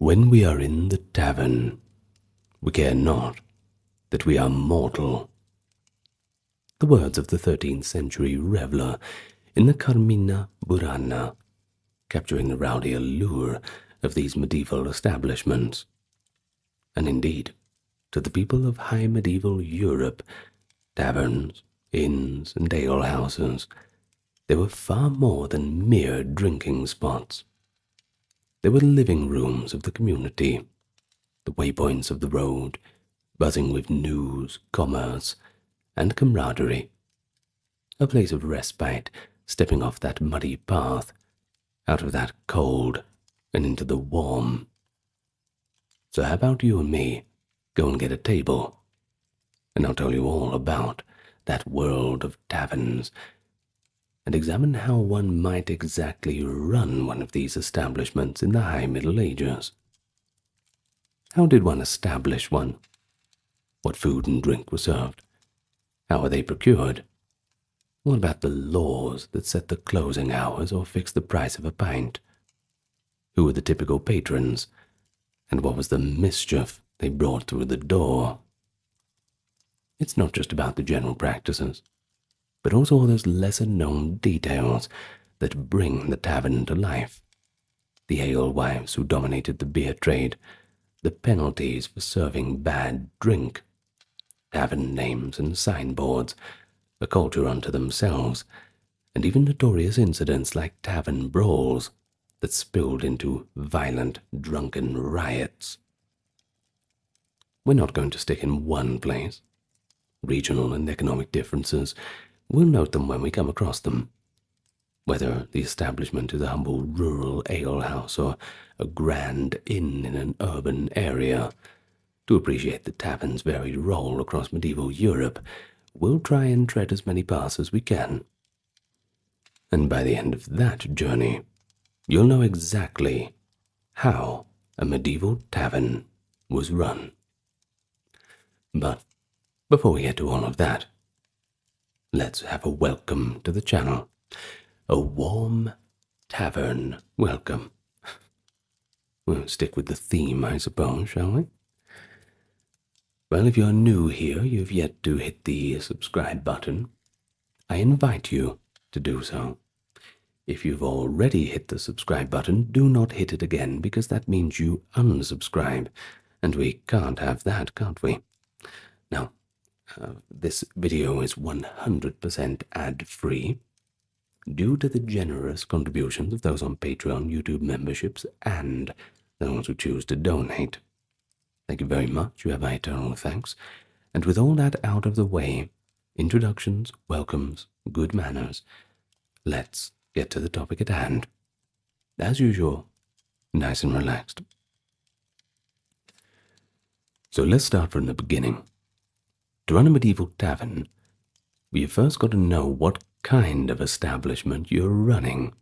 When we are in the tavern, we care not that we are mortal. The words of the 13th century reveller in the Carmina Burana, capturing the rowdy allure of these medieval establishments. And indeed, to the people of high medieval Europe, taverns, inns, and alehouses, they were far more than mere drinking spots. They were living rooms of the community, the waypoints of the road, buzzing with news, commerce, and camaraderie. A place of respite, stepping off that muddy path, out of that cold and into the warm. So how about you and me go and get a table, and I'll tell you all about that world of taverns, and examine how one might exactly run one of these establishments in the High Middle Ages. How did one establish one? What food and drink were served? How were they procured? What about the laws that set the closing hours or fixed the price of a pint? Who were the typical patrons, and what was the mischief they brought through the door? It's not just about the general practices, but also all those lesser-known details that bring the tavern to life. The alewives who dominated the beer trade, the penalties for serving bad drink, tavern names and signboards, a culture unto themselves, and even notorious incidents like tavern brawls that spilled into violent, drunken riots. We're not going to stick in one place. Regional and economic differences, we'll note them when we come across them. Whether the establishment is a humble rural alehouse or a grand inn in an urban area, to appreciate the tavern's varied role across medieval Europe, we'll try and tread as many paths as we can. And by the end of that journey, you'll know exactly how a medieval tavern was run. But before we get to all of that, let's have a welcome to the channel. A warm tavern welcome. We'll stick with the theme, I suppose, shall we? Well, if you're new here, you've yet to hit the subscribe button. I invite you to do so. If you've already hit the subscribe button, do not hit it again, because that means you unsubscribe, and we can't have that, can't we? Now, this video is 100% ad-free, due to the generous contributions of those on Patreon, YouTube memberships, and those who choose to donate. Thank you very much, you have my eternal thanks. And with all that out of the way, introductions, welcomes, good manners, let's get to the topic at hand. As usual, nice and relaxed. So let's start from the beginning. To run a medieval tavern, you've first got to know what kind of establishment you're running.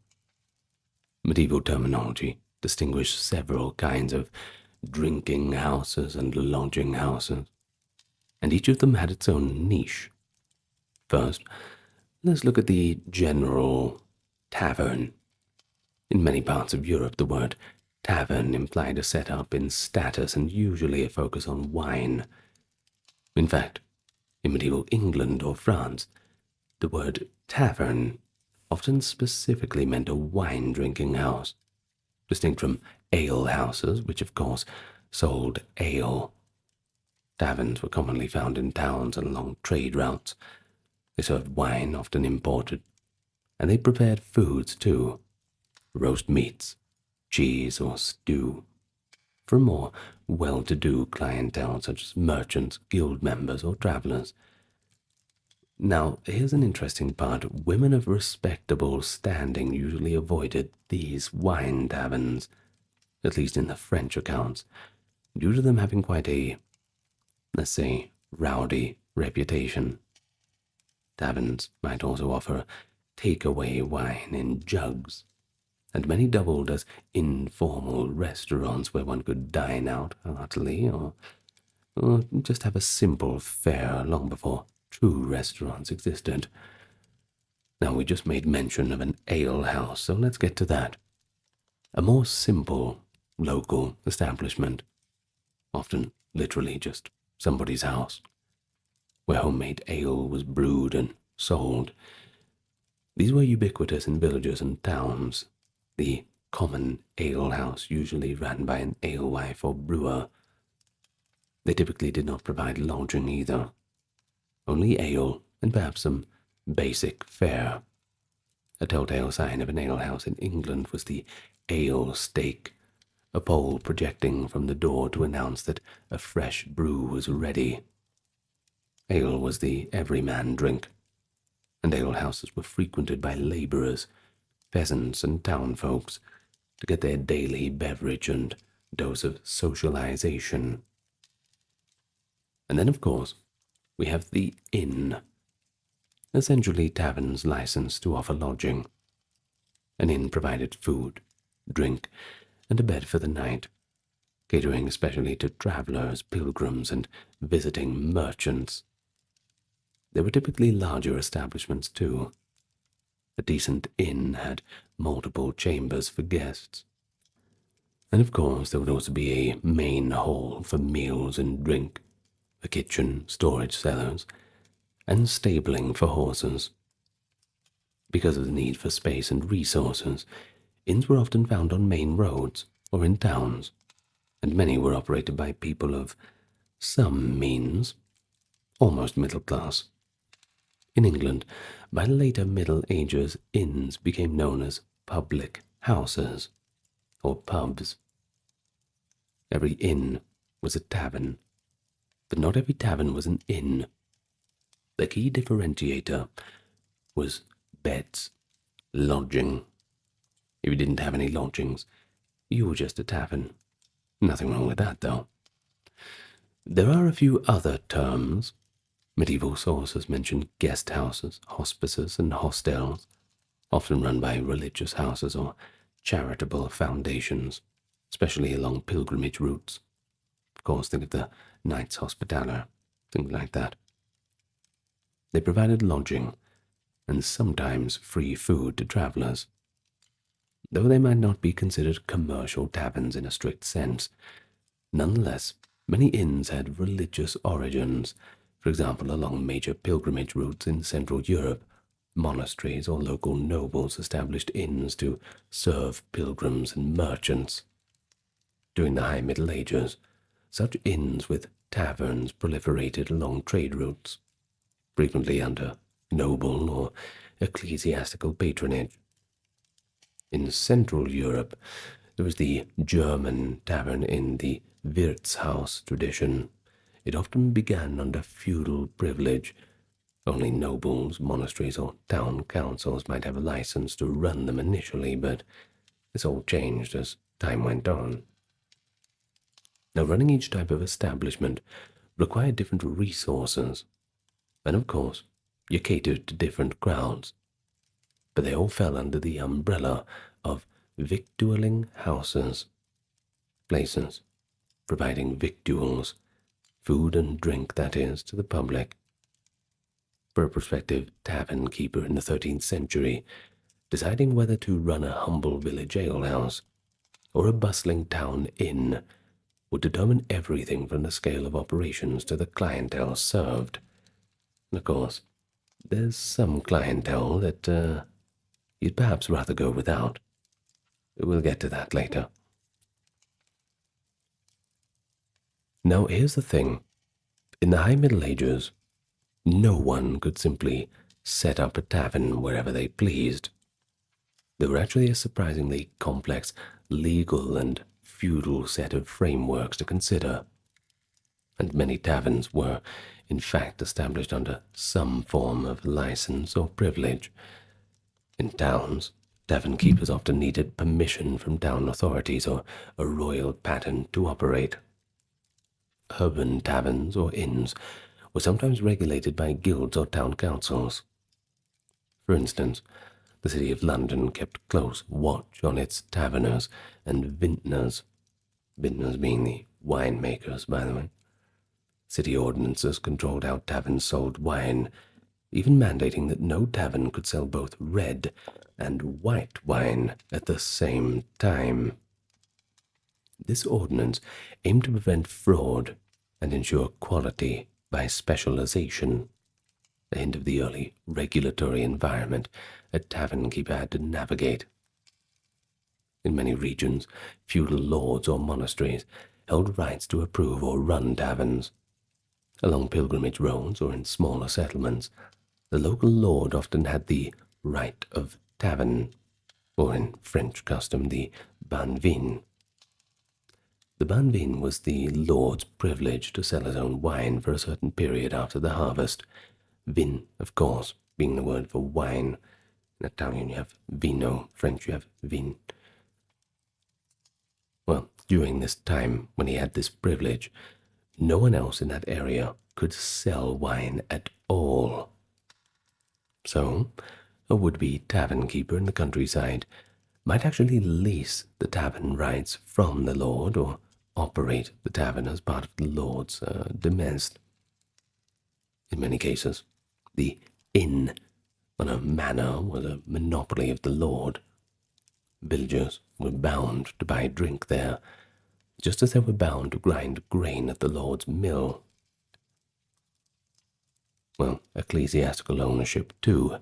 Medieval terminology distinguished several kinds of drinking houses and lodging houses, and each of them had its own niche. First, let's look at the general tavern. In many parts of Europe, the word tavern implied a setup in status and usually a focus on wine. In fact, in medieval England or France, the word tavern often specifically meant a wine-drinking house, distinct from alehouses, which of course sold ale. Taverns were commonly found in towns and along trade routes. They served wine, often imported, and they prepared foods too, roast meats, cheese, or stew, for a more well-to-do clientele such as merchants, guild members, or travelers. Now, here's an interesting part. Women of respectable standing usually avoided these wine taverns, at least in the French accounts, due to them having quite a, let's say, rowdy reputation. Taverns might also offer takeaway wine in jugs, and many doubled as informal restaurants where one could dine out heartily or just have a simple fare long before true restaurants existed. Now, we just made mention of an ale house, so let's get to that. A more simple local establishment, often literally just somebody's house, where homemade ale was brewed and sold. These were ubiquitous in villages and towns. The common alehouse usually ran by an alewife or brewer. They typically did not provide lodging either, only ale and perhaps some basic fare. A telltale sign of an alehouse in England was the ale stake, a pole projecting from the door to announce that a fresh brew was ready. Ale was the everyman drink, and alehouses were frequented by labourers, peasants, and townfolks to get their daily beverage and dose of socialization. And then, of course, we have the inn, essentially taverns licensed to offer lodging. An inn provided food, drink, and a bed for the night, catering especially to travellers, pilgrims, and visiting merchants. There were typically larger establishments too. A decent inn had multiple chambers for guests. And of course there would also be a main hall for meals and drink, a kitchen, storage cellars, and stabling for horses. Because of the need for space and resources, inns were often found on main roads or in towns, and many were operated by people of some means, almost middle class. In England, by the later Middle Ages, inns became known as public houses, or pubs. Every inn was a tavern, but not every tavern was an inn. The key differentiator was beds, lodging. If you didn't have any lodgings, you were just a tavern. Nothing wrong with that, though. There are a few other terms. Medieval sources mention guest houses, hospices, and hostels, often run by religious houses or charitable foundations, especially along pilgrimage routes. Of course, think of the Knights Hospitaller, things like that. They provided lodging and sometimes free food to travellers. Though they might not be considered commercial taverns in a strict sense, nonetheless, many inns had religious origins. For example, along major pilgrimage routes in Central Europe, monasteries or local nobles established inns to serve pilgrims and merchants. During the High Middle Ages, such inns with taverns proliferated along trade routes, frequently under noble or ecclesiastical patronage. In Central Europe, there was the German tavern in the Wirtshaus tradition. It often began under feudal privilege. Only nobles, monasteries, or town councils might have a license to run them initially, but this all changed as time went on. Now, running each type of establishment required different resources, and of course, you catered to different crowds, but they all fell under the umbrella of victualling houses, places providing victuals, food and drink, that is, to the public. For a prospective tavern keeper in the 13th century, deciding whether to run a humble village alehouse or a bustling town inn would determine everything from the scale of operations to the clientele served. And of course, there's some clientele that you'd perhaps rather go without. We'll get to that later. Now, here's the thing. In the High Middle Ages, no one could simply set up a tavern wherever they pleased. There were actually a surprisingly complex legal and feudal set of frameworks to consider, and many taverns were, in fact, established under some form of license or privilege. In towns, tavern keepers often needed permission from town authorities or a royal patent to operate. Urban taverns or inns were sometimes regulated by guilds or town councils. For instance, the City of London kept close watch on its taverners and vintners, vintners being the winemakers, by the way. City ordinances controlled how taverns sold wine, even mandating that no tavern could sell both red and white wine at the same time. this ordinance aimed to prevent fraud and ensure quality by specialization, a hint of the early regulatory environment a tavern keeper had to navigate. In many regions, feudal lords or monasteries held rights to approve or run taverns. Along pilgrimage roads or in smaller settlements, the local lord often had the right of tavern, or in French custom, the ban vin. The ban vin was the lord's privilege to sell his own wine for a certain period after the harvest. Vin, of course, being the word for wine. In Italian you have vino, French you have vin. Well, during this time when he had this privilege, no one else in that area could sell wine at all. So, a would-be tavern keeper in the countryside might actually lease the tavern rights from the lord or operate the tavern as part of the lord's demesne. In many cases, the inn on a manor was a monopoly of the lord. Villagers were bound to buy drink there, just as they were bound to grind grain at the lord's mill. Well, ecclesiastical ownership, too,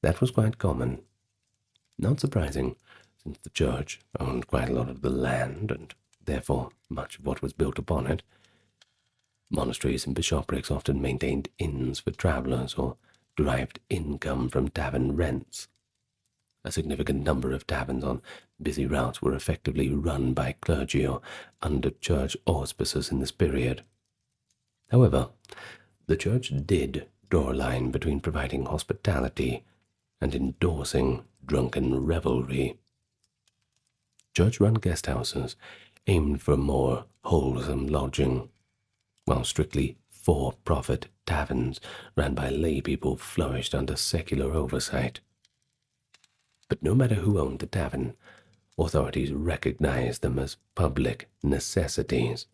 that was quite common. Not surprising, since the church owned quite a lot of the land, and therefore much of what was built upon it. Monasteries and bishoprics often maintained inns for travellers or derived income from tavern rents. A significant number of taverns on busy routes were effectively run by clergy or under church auspices in this period. However, the church did draw a line between providing hospitality and endorsing drunken revelry. Church-run guest houses aimed for more wholesome lodging, while strictly for-profit taverns ran by lay people flourished under secular oversight. But no matter who owned the tavern, authorities recognized them as public necessities.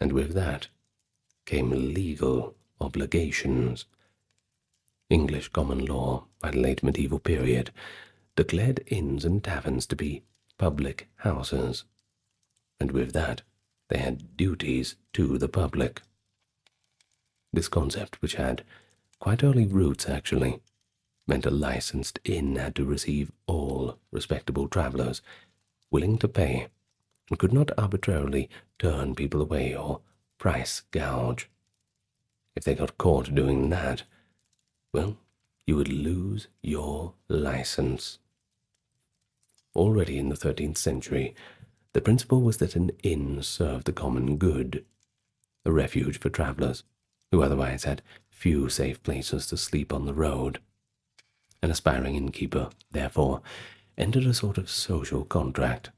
And with that came legal obligations. English common law, by the late medieval period, declared inns and taverns to be public houses, and with that they had duties to the public. This concept, which had quite early roots actually, meant a licensed inn had to receive all respectable travellers willing to pay, and could not arbitrarily turn people away or price gouge. If they got caught doing that, well, you would lose your license. Already in the 13th century, the principle was that an inn served the common good, a refuge for travellers who otherwise had few safe places to sleep on the road. An aspiring innkeeper, therefore, entered a sort of social contract.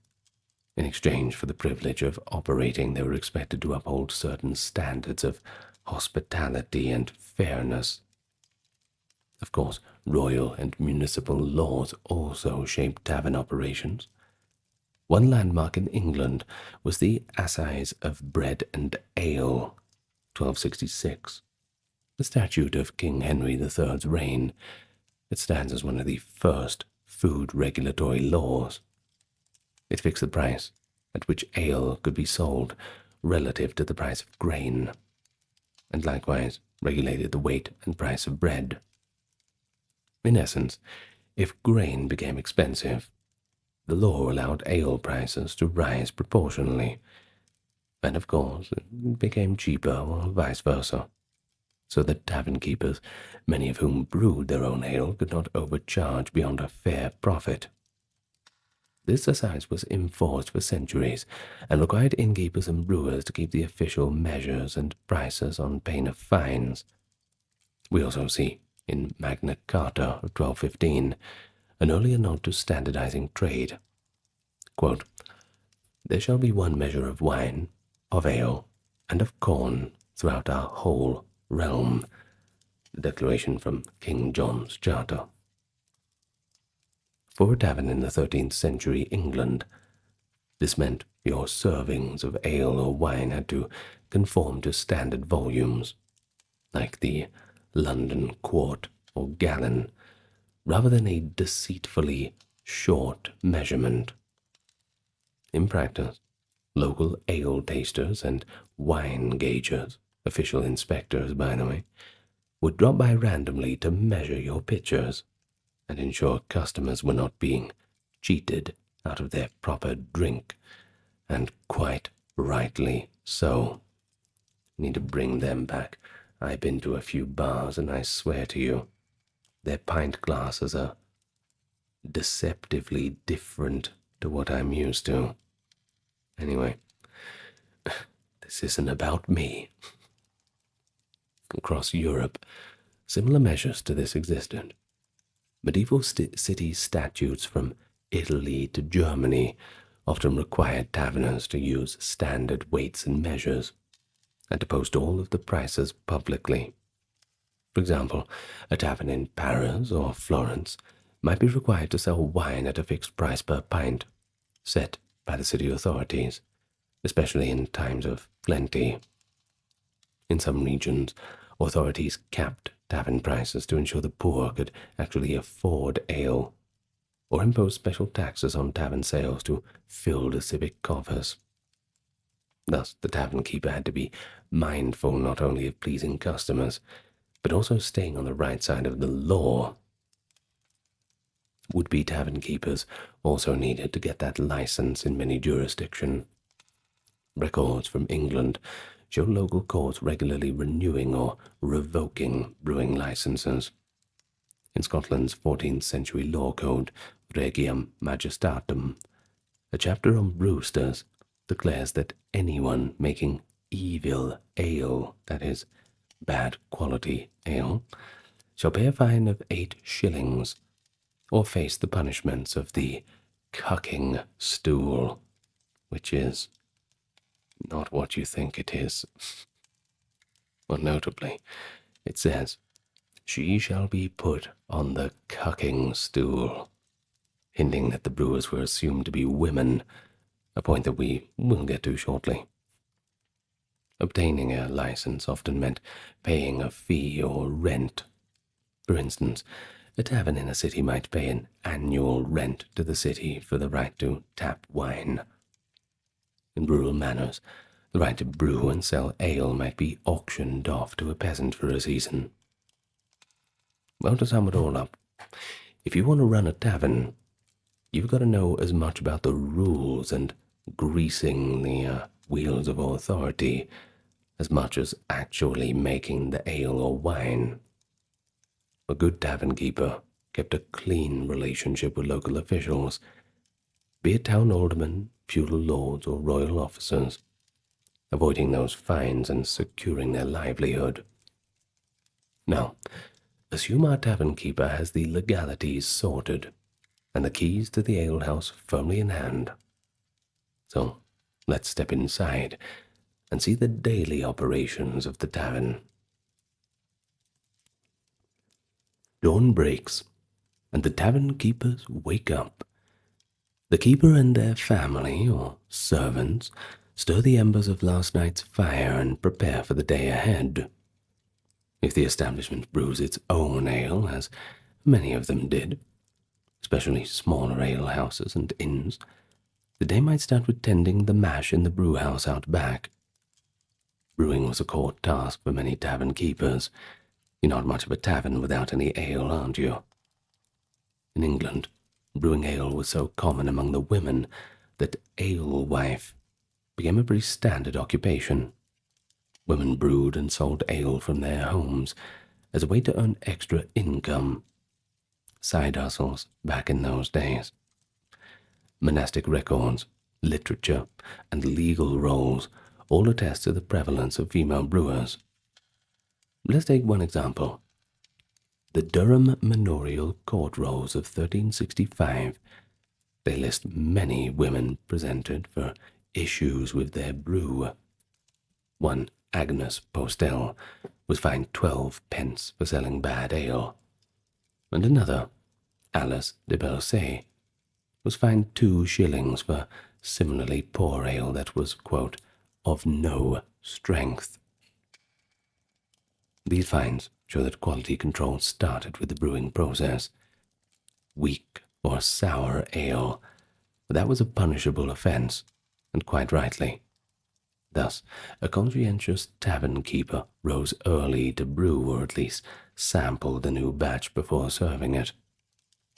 In exchange for the privilege of operating, they were expected to uphold certain standards of hospitality and fairness. Of course, royal and municipal laws also shaped tavern operations. One landmark in England was the Assize of Bread and Ale, 1266, the statute of King Henry III's reign. It stands as one of the first food regulatory laws. It fixed the price at which ale could be sold relative to the price of grain, and likewise regulated the weight and price of bread. In essence, if grain became expensive, the law allowed ale prices to rise proportionally, and of course it became cheaper or vice versa, so that tavern keepers, many of whom brewed their own ale, could not overcharge beyond a fair profit. This assize was enforced for centuries and required innkeepers and brewers to keep the official measures and prices on pain of fines. We also see, in Magna Carta of 1215, an earlier nod to standardizing trade. Quote, "There shall be one measure of wine, of ale, and of corn throughout our whole realm." The declaration from King John's Charter. For a tavern in the 13th century England, this meant your servings of ale or wine had to conform to standard volumes, like the London quart or gallon, rather than a deceitfully short measurement. In practice, Local ale tasters and wine gaugers, official inspectors, by the way, would drop by randomly to measure your pitchers and ensure customers were not being cheated out of their proper drink, and quite rightly so. Need to bring them back. I've been to a few bars, and I swear to you, their pint glasses are deceptively different to what I'm used to. Anyway, this isn't about me. Across Europe, similar measures to this existed. Medieval city statutes from Italy to Germany often required taverners to use standard weights and measures, and to post all of the prices publicly. For example, a tavern in Paris or Florence might be required to sell wine at a fixed price per pint, set by the city authorities, especially in times of plenty. In some regions, authorities capped tavern prices to ensure the poor could actually afford ale, or impose special taxes on tavern sales to fill the civic coffers. Thus, the tavern keeper had to be mindful not only of pleasing customers, but also staying on the right side of the law. Would-be tavern keepers also needed to get that license in many jurisdictions. Records from England show local courts regularly renewing or revoking brewing licenses. In Scotland's 14th century law code, Regium Majestatum, a chapter on brewsters declares that anyone making evil ale, that is, bad quality ale, shall pay a fine of 8 shillings, or face the punishments of the cucking stool, which is not what you think it is. Well, notably, it says, "She shall be put on the cucking stool," hinting that the brewers were assumed to be women, a point that we will get to shortly. Obtaining a license often meant paying a fee or rent. For instance, a tavern in a city might pay an annual rent to the city for the right to tap wine. In rural manors, the right to brew and sell ale might be auctioned off to a peasant for a season. Well, to sum it all up, if you want to run a tavern, you've got to know as much about the rules and greasing the wheels of authority as much as actually making the ale or wine. A good tavern keeper kept a clean relationship with local officials, be it town aldermen, feudal lords, or royal officers, avoiding those fines and securing their livelihood. Now, assume our tavern keeper has the legalities sorted and the keys to the alehouse firmly in hand. So, let's step inside and see the daily operations of the tavern. Dawn breaks, and the tavern keepers wake up. The keeper and their family, or servants, stir the embers of last night's fire and prepare for the day ahead. If the establishment brews its own ale, as many of them did, especially smaller alehouses and inns, the day might start with tending the mash in the brewhouse out back. Brewing was a core task for many tavern keepers. You're not much of a tavern without any ale, aren't you? In England, brewing ale was so common among the women that alewife became a pretty standard occupation. Women brewed and sold ale from their homes as a way to earn extra income. Side hustles back in those days. Monastic records, literature, and legal rolls all attest to the prevalence of female brewers. Let's take one example. The Durham Manorial Court Rolls of 1365. They list many women presented for issues with their brew. One Agnes Postel was fined 12 pence for selling bad ale, and another, Alice de Belsay, was fined 2 shillings for similarly poor ale that was, quote, of no strength. These fines show that quality control started with the brewing process. Weak or sour ale, that was a punishable offense, and quite rightly. Thus, a conscientious tavern keeper rose early to brew or at least sample the new batch before serving it,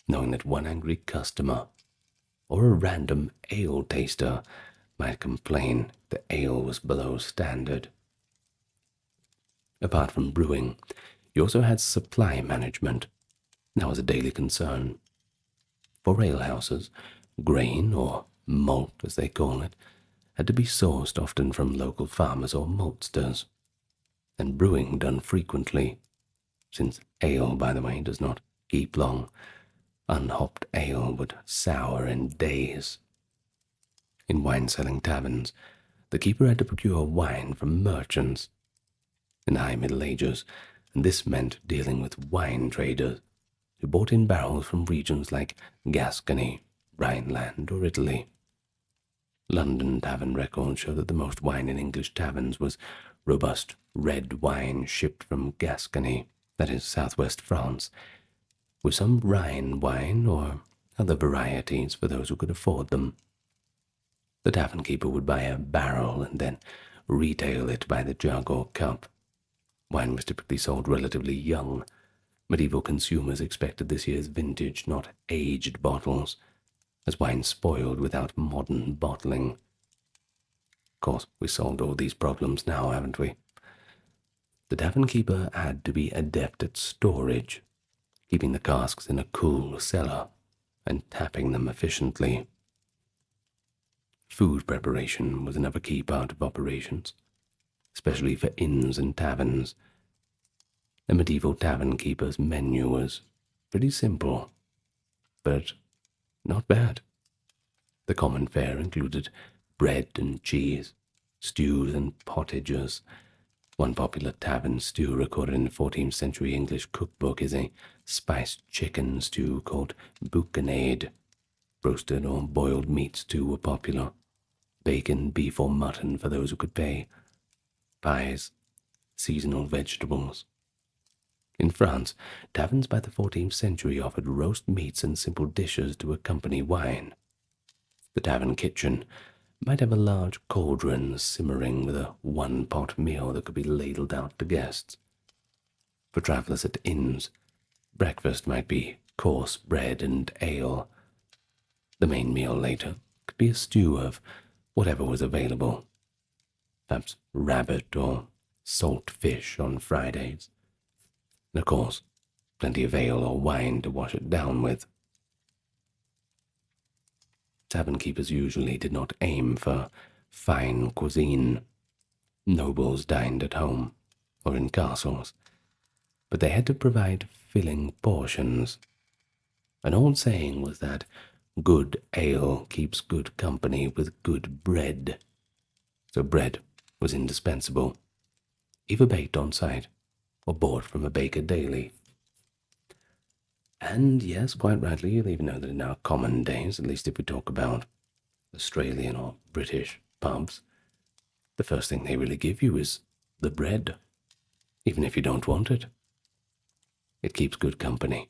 knowing that one angry customer or a random ale taster might complain the ale was below standard. Apart from brewing, you also had supply management. That was a daily concern. For alehouses, grain, or malt as they call it, had to be sourced often from local farmers or maltsters, and brewing done frequently, since ale, by the way, does not keep long. Unhopped ale would sour in days. In wine-selling taverns, the keeper had to procure wine from merchants. In the High Middle Ages, and this meant dealing with wine traders who brought in barrels from regions like Gascony, Rhineland, or Italy. London tavern records show that the most wine in English taverns was robust red wine shipped from Gascony, that is, southwest France, with some Rhine wine or other varieties for those who could afford them. The tavern keeper would buy a barrel and then retail it by the jug or cup. Wine was typically sold relatively young. Medieval consumers expected this year's vintage, not aged bottles, as wine spoiled without modern bottling. Of course, we solved all these problems now, haven't we? The tavern keeper had to be adept at storage, keeping the casks in a cool cellar and tapping them efficiently. Food preparation was another key part of operations, especially for inns and taverns. The medieval tavern keeper's menu was pretty simple, but not bad. The common fare included bread and cheese, stews and pottages. One popular tavern stew recorded in the 14th century English cookbook is a spiced chicken stew called boucanade. Roasted or boiled meat stew were popular. Bacon, beef, or mutton for those who could pay. Pies, seasonal vegetables. In France, taverns by the 14th century offered roast meats and simple dishes to accompany wine. The tavern kitchen might have a large cauldron simmering with a one-pot meal that could be ladled out to guests. For travellers at inns, breakfast might be coarse bread and ale. The main meal later could be a stew of whatever was available, perhaps rabbit or salt fish on Fridays. And of course, plenty of ale or wine to wash it down with. Tavern keepers usually did not aim for fine cuisine. Nobles dined at home or in castles, but they had to provide filling portions. An old saying was that good ale keeps good company with good bread. So bread was indispensable, either baked on site or bought from a baker daily. And yes, quite rightly, you'll even know that in our common days, at least if we talk about Australian or British pubs, the first thing they really give you is the bread, even if you don't want it. It keeps good company.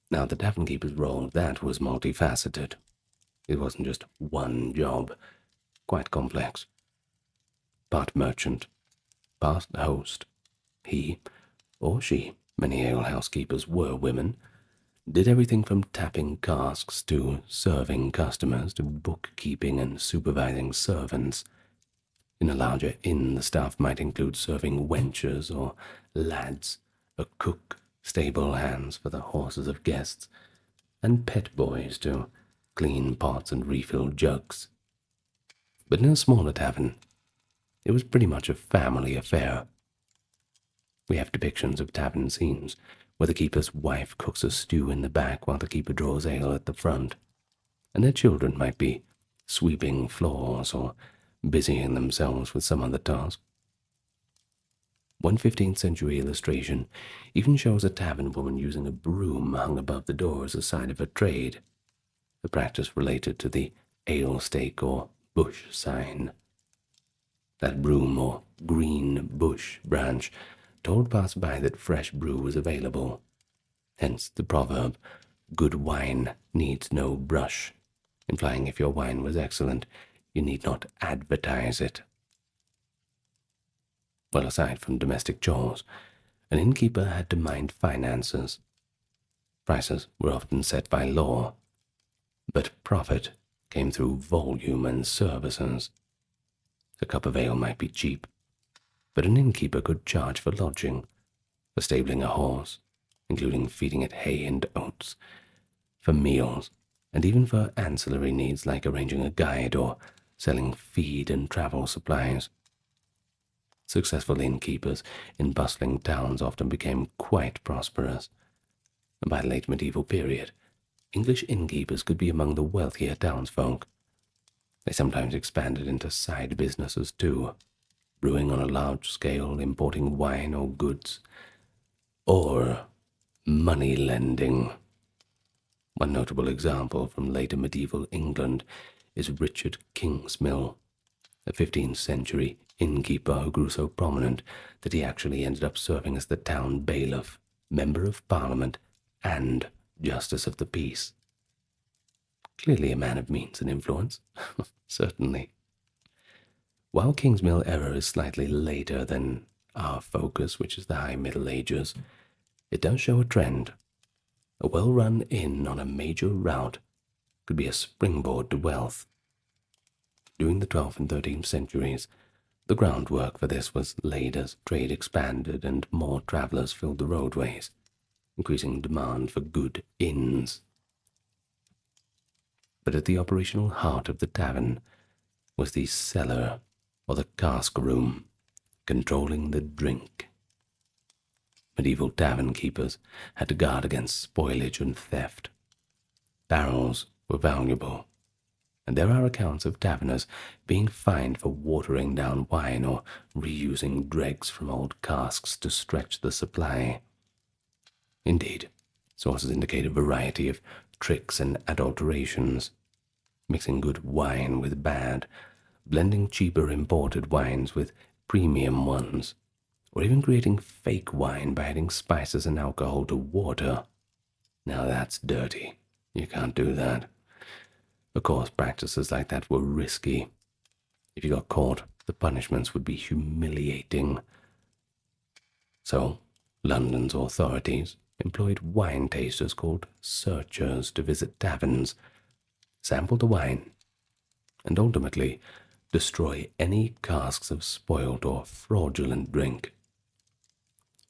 Now, the tavern keeper's role, that was multifaceted. It wasn't just one job, quite complex. Part merchant, part host. He, or she, many alehouse keepers were women, did everything from tapping casks to serving customers to bookkeeping and supervising servants. In a larger inn, the staff might include serving wenches or lads, a cook, stable hands for the horses of guests, and pet boys to clean pots and refill jugs. But in a smaller tavern, it was pretty much a family affair. We have depictions of tavern scenes where the keeper's wife cooks a stew in the back while the keeper draws ale at the front, and their children might be sweeping floors or busying themselves with some other task. One 15th century illustration even shows a tavern woman using a broom hung above the door as a sign of her trade, a practice related to the ale stake or bush sign. That broom or green bush branch told passers-by that fresh brew was available. Hence the proverb, good wine needs no brush. implying if your wine was excellent, you need not advertise it. Well, aside from domestic chores, an innkeeper had to mind finances. Prices were often set by law, but profit came through volume and services. A cup of ale might be cheap, but an innkeeper could charge for lodging, for stabling a horse, including feeding it hay and oats, for meals, and even for ancillary needs like arranging a guide or selling feed and travel supplies. Successful innkeepers in bustling towns often became quite prosperous. By the late medieval period, English innkeepers could be among the wealthier townsfolk. They sometimes expanded into side businesses too, brewing on a large scale, importing wine or goods, or money lending. One notable example from later medieval England is Richard Kingsmill, a 15th century innkeeper who grew so prominent that he actually ended up serving as the town bailiff, member of parliament, and justice of the peace. Clearly a man of means and influence, certainly. While Kingsmill era is slightly later than our focus, which is the High Middle Ages, it does show a trend. A well-run inn on a major route could be a springboard to wealth. During the 12th and 13th centuries, the groundwork for this was laid as trade expanded and more travellers filled the roadways, increasing demand for good inns. But at the operational heart of the tavern was the cellar, or the cask room, controlling the drink. Medieval tavern keepers had to guard against spoilage and theft. Barrels were valuable, and there are accounts of taverners being fined for watering down wine or reusing dregs from old casks to stretch the supply. Indeed, sources indicate a variety of tricks and adulterations, mixing good wine with bad, blending cheaper imported wines with premium ones, or even creating fake wine by adding spices and alcohol to water. Now that's dirty. You can't do that. Of course, practices like that were risky. If you got caught, the punishments would be humiliating. So, London's authorities employed wine tasters called searchers to visit taverns, sample the wine, and ultimately destroy any casks of spoiled or fraudulent drink.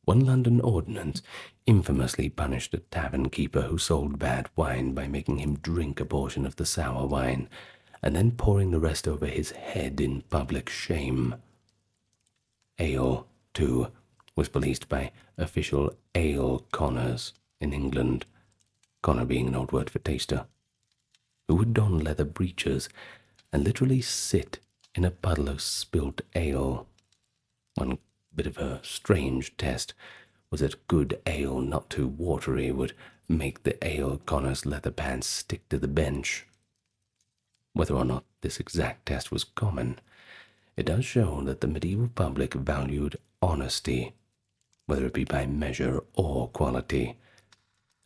One London ordinance infamously punished a tavern keeper who sold bad wine by making him drink a portion of the sour wine and then pouring the rest over his head in public shame. Ale, too, was policed by official ale conners in England, conner being an old word for taster, who would don leather breeches and literally sit in a puddle of spilt ale. One bit of a strange test was that good ale not too watery would make the ale conner's leather pants stick to the bench. Whether or not this exact test was common, it does show that the medieval public valued honesty, whether it be by measure or quality,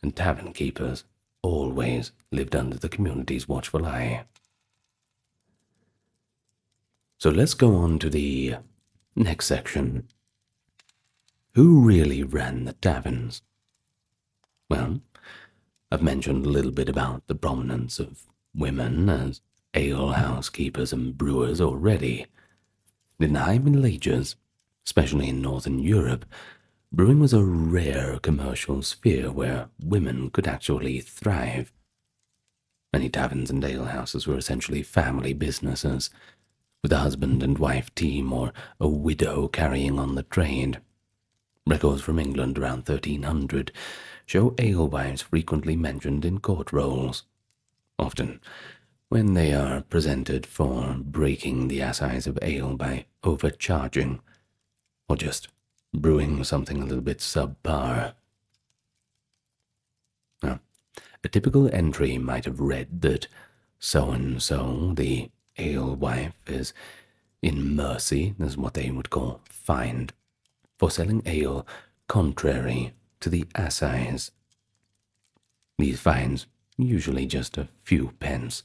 and tavern keepers always lived under the community's watchful eye. So let's go on to the next section. Who really ran the taverns? Well, I've mentioned a little bit about the prominence of women as alehouse keepers and brewers already. In the High Middle Ages, especially in Northern Europe, brewing was a rare commercial sphere where women could actually thrive. Many taverns and alehouses were essentially family businesses, with a husband and wife team or a widow carrying on the trade. Records from England around 1300 show alewives frequently mentioned in court rolls, often when they are presented for breaking the assize of ale by overcharging, or just brewing something a little bit subpar. Now, a typical entry might have read that so-and-so, the alewife, is in mercy, is what they would call fined, for selling ale contrary to the assize. These fines, usually just a few pence,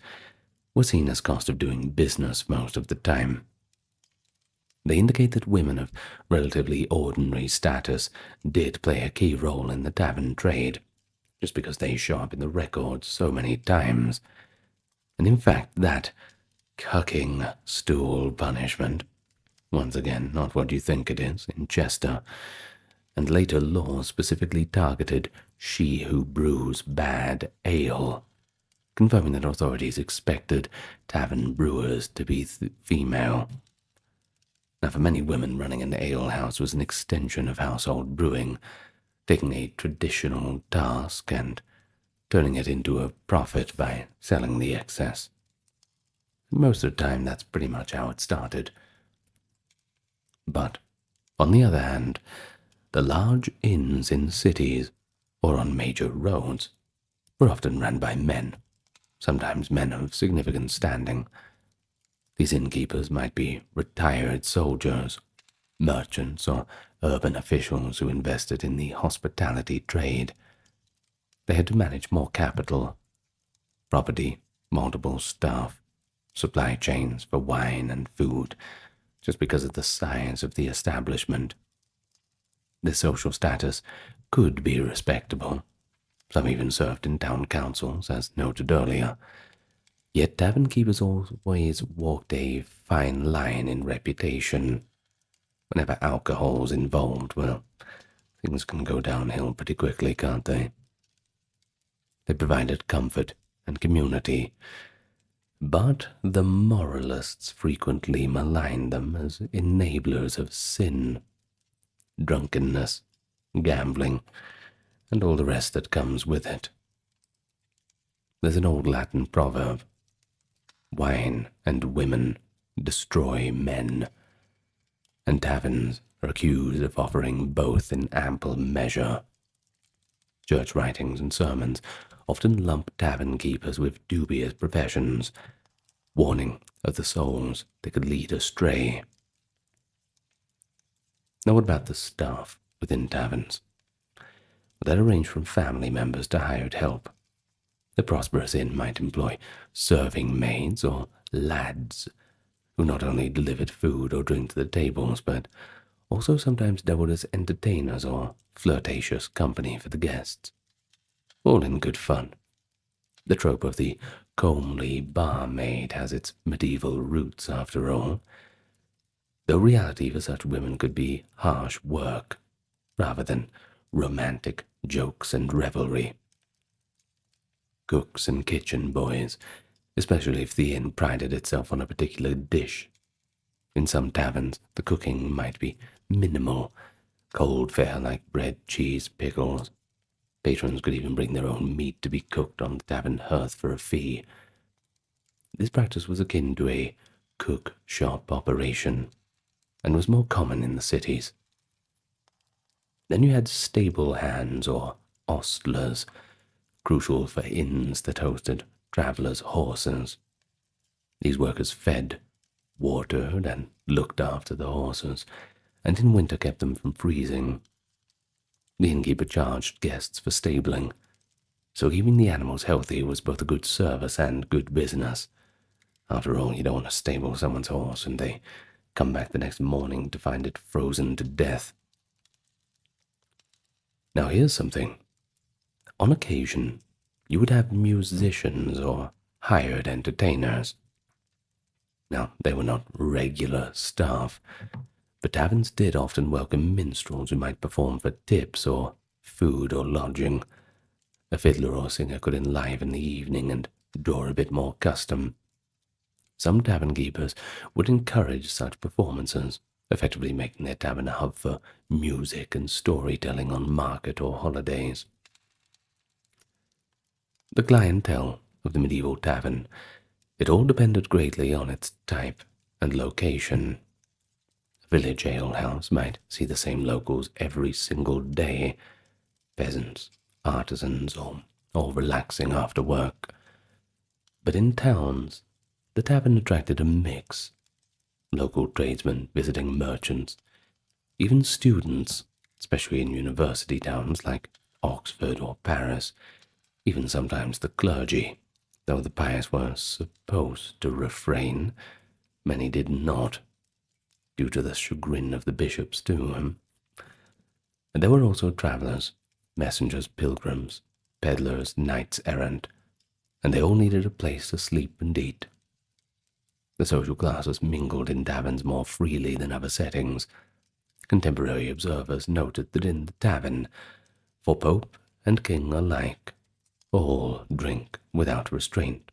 were seen as cost of doing business most of the time. They indicate that women of relatively ordinary status did play a key role in the tavern trade, just because they show up in the records so many times. And in fact, that cucking stool punishment, once again, not what you think it is, in JSTOR, and later laws specifically targeted she who brews bad ale, confirming that authorities expected tavern brewers to be female. Now, for many women, running an alehouse was an extension of household brewing, taking a traditional task and turning it into a profit by selling the excess. Most of the time, that's pretty much how it started. But, on the other hand, the large inns in cities or on major roads were often run by men, sometimes men of significant standing. These innkeepers might be retired soldiers, merchants, or urban officials who invested in the hospitality trade. They had to manage more capital, property, multiple staff, supply chains for wine and food, just because of the size of the establishment. Their social status could be respectable. Some even served in town councils, as noted earlier. Yet tavern keepers always walked a fine line in reputation. Whenever alcohol's involved, well, things can go downhill pretty quickly, can't they? They provided comfort and community, but the moralists frequently maligned them as enablers of sin, drunkenness, gambling, and all the rest that comes with it. There's an old Latin proverb, wine and women destroy men, and taverns are accused of offering both in ample measure. Church writings and sermons often lump tavern keepers with dubious professions, warning of the souls they could lead astray. Now, what about the staff within taverns? That arranged from family members to hired help. The prosperous inn might employ serving maids or lads, who not only delivered food or drink to the tables, but also sometimes doubled as entertainers or flirtatious company for the guests. All in good fun. The trope of the comely barmaid has its medieval roots, after all, though reality for such women could be harsh work, rather than romantic jokes and revelry. Cooks and kitchen boys, especially if the inn prided itself on a particular dish. In some taverns, the cooking might be minimal, cold fare like bread, cheese, pickles. Patrons could even bring their own meat to be cooked on the tavern hearth for a fee. This practice was akin to a cook shop operation, and was more common in the cities. Then you had stable hands or ostlers, crucial for inns that hosted travelers' horses. These workers fed, watered, and looked after the horses, and in winter kept them from freezing. The innkeeper charged guests for stabling, so keeping the animals healthy was both a good service and good business. After all, you don't want to stable someone's horse and they come back the next morning to find it frozen to death. Now here's something. On occasion, you would have musicians or hired entertainers. Now, they were not regular staff, but taverns did often welcome minstrels who might perform for tips or food or lodging. A fiddler or singer could enliven the evening and draw a bit more custom. Some tavern keepers would encourage such performances, effectively making their tavern a hub for music and storytelling on market or holidays. The clientele of the medieval tavern, it all depended greatly on its type and location. A village alehouse might see the same locals every single day, peasants, artisans, or all relaxing after work. But in towns, the tavern attracted a mix. Local tradesmen visiting merchants, even students, especially in university towns like Oxford or Paris, even sometimes the clergy, Though the pious were supposed to refrain, many did not, due to the chagrin of the bishops too. And there were also travellers, messengers, pilgrims, peddlers, knights errant, and they all needed a place to sleep and eat. The social classes mingled in taverns more freely than other settings. Contemporary observers noted that in the tavern, for pope and king alike, all drink without restraint.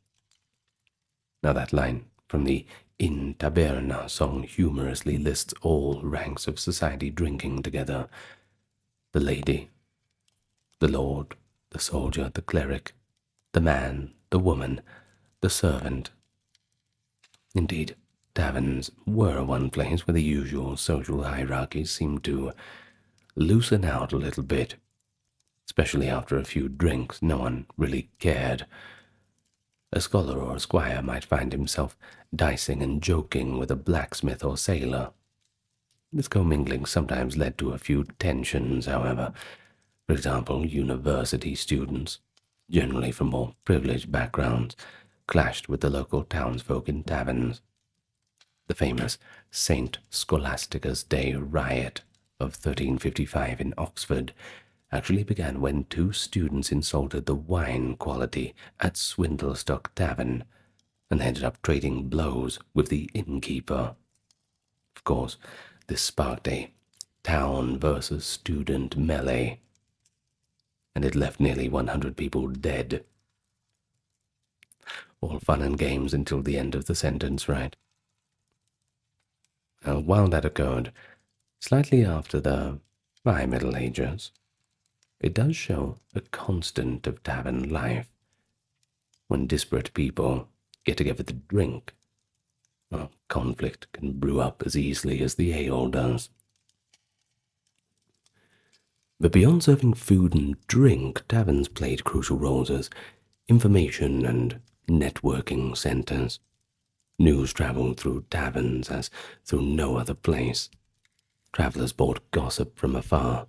Now that line from the In Taberna song humorously lists all ranks of society drinking together: the lady, the lord, the soldier, the cleric, the man, the woman, the servant. Indeed, taverns were one place where the usual social hierarchies seemed to loosen out a little bit. Especially after a few drinks, no one really cared. A scholar or a squire might find himself dicing and joking with a blacksmith or sailor. This commingling sometimes led to a few tensions, however. For example, university students, generally from more privileged backgrounds, clashed with the local townsfolk in taverns. The famous St. Scholastica's Day riot of 1355 in Oxford actually began when two students insulted the wine quality at Swindlestock Tavern and ended up trading blows with the innkeeper. Of course, this sparked a town versus student melee, and it left nearly 100 people dead. All fun and games until the end of the sentence, right? While that occurred, slightly after the High Middle Ages, it does show a constant of tavern life. When disparate people get together to drink, conflict can brew up as easily as the ale does. But beyond serving food and drink, taverns played crucial roles as information and networking centers. News traveled through taverns as through no other place. Travelers brought gossip from afar.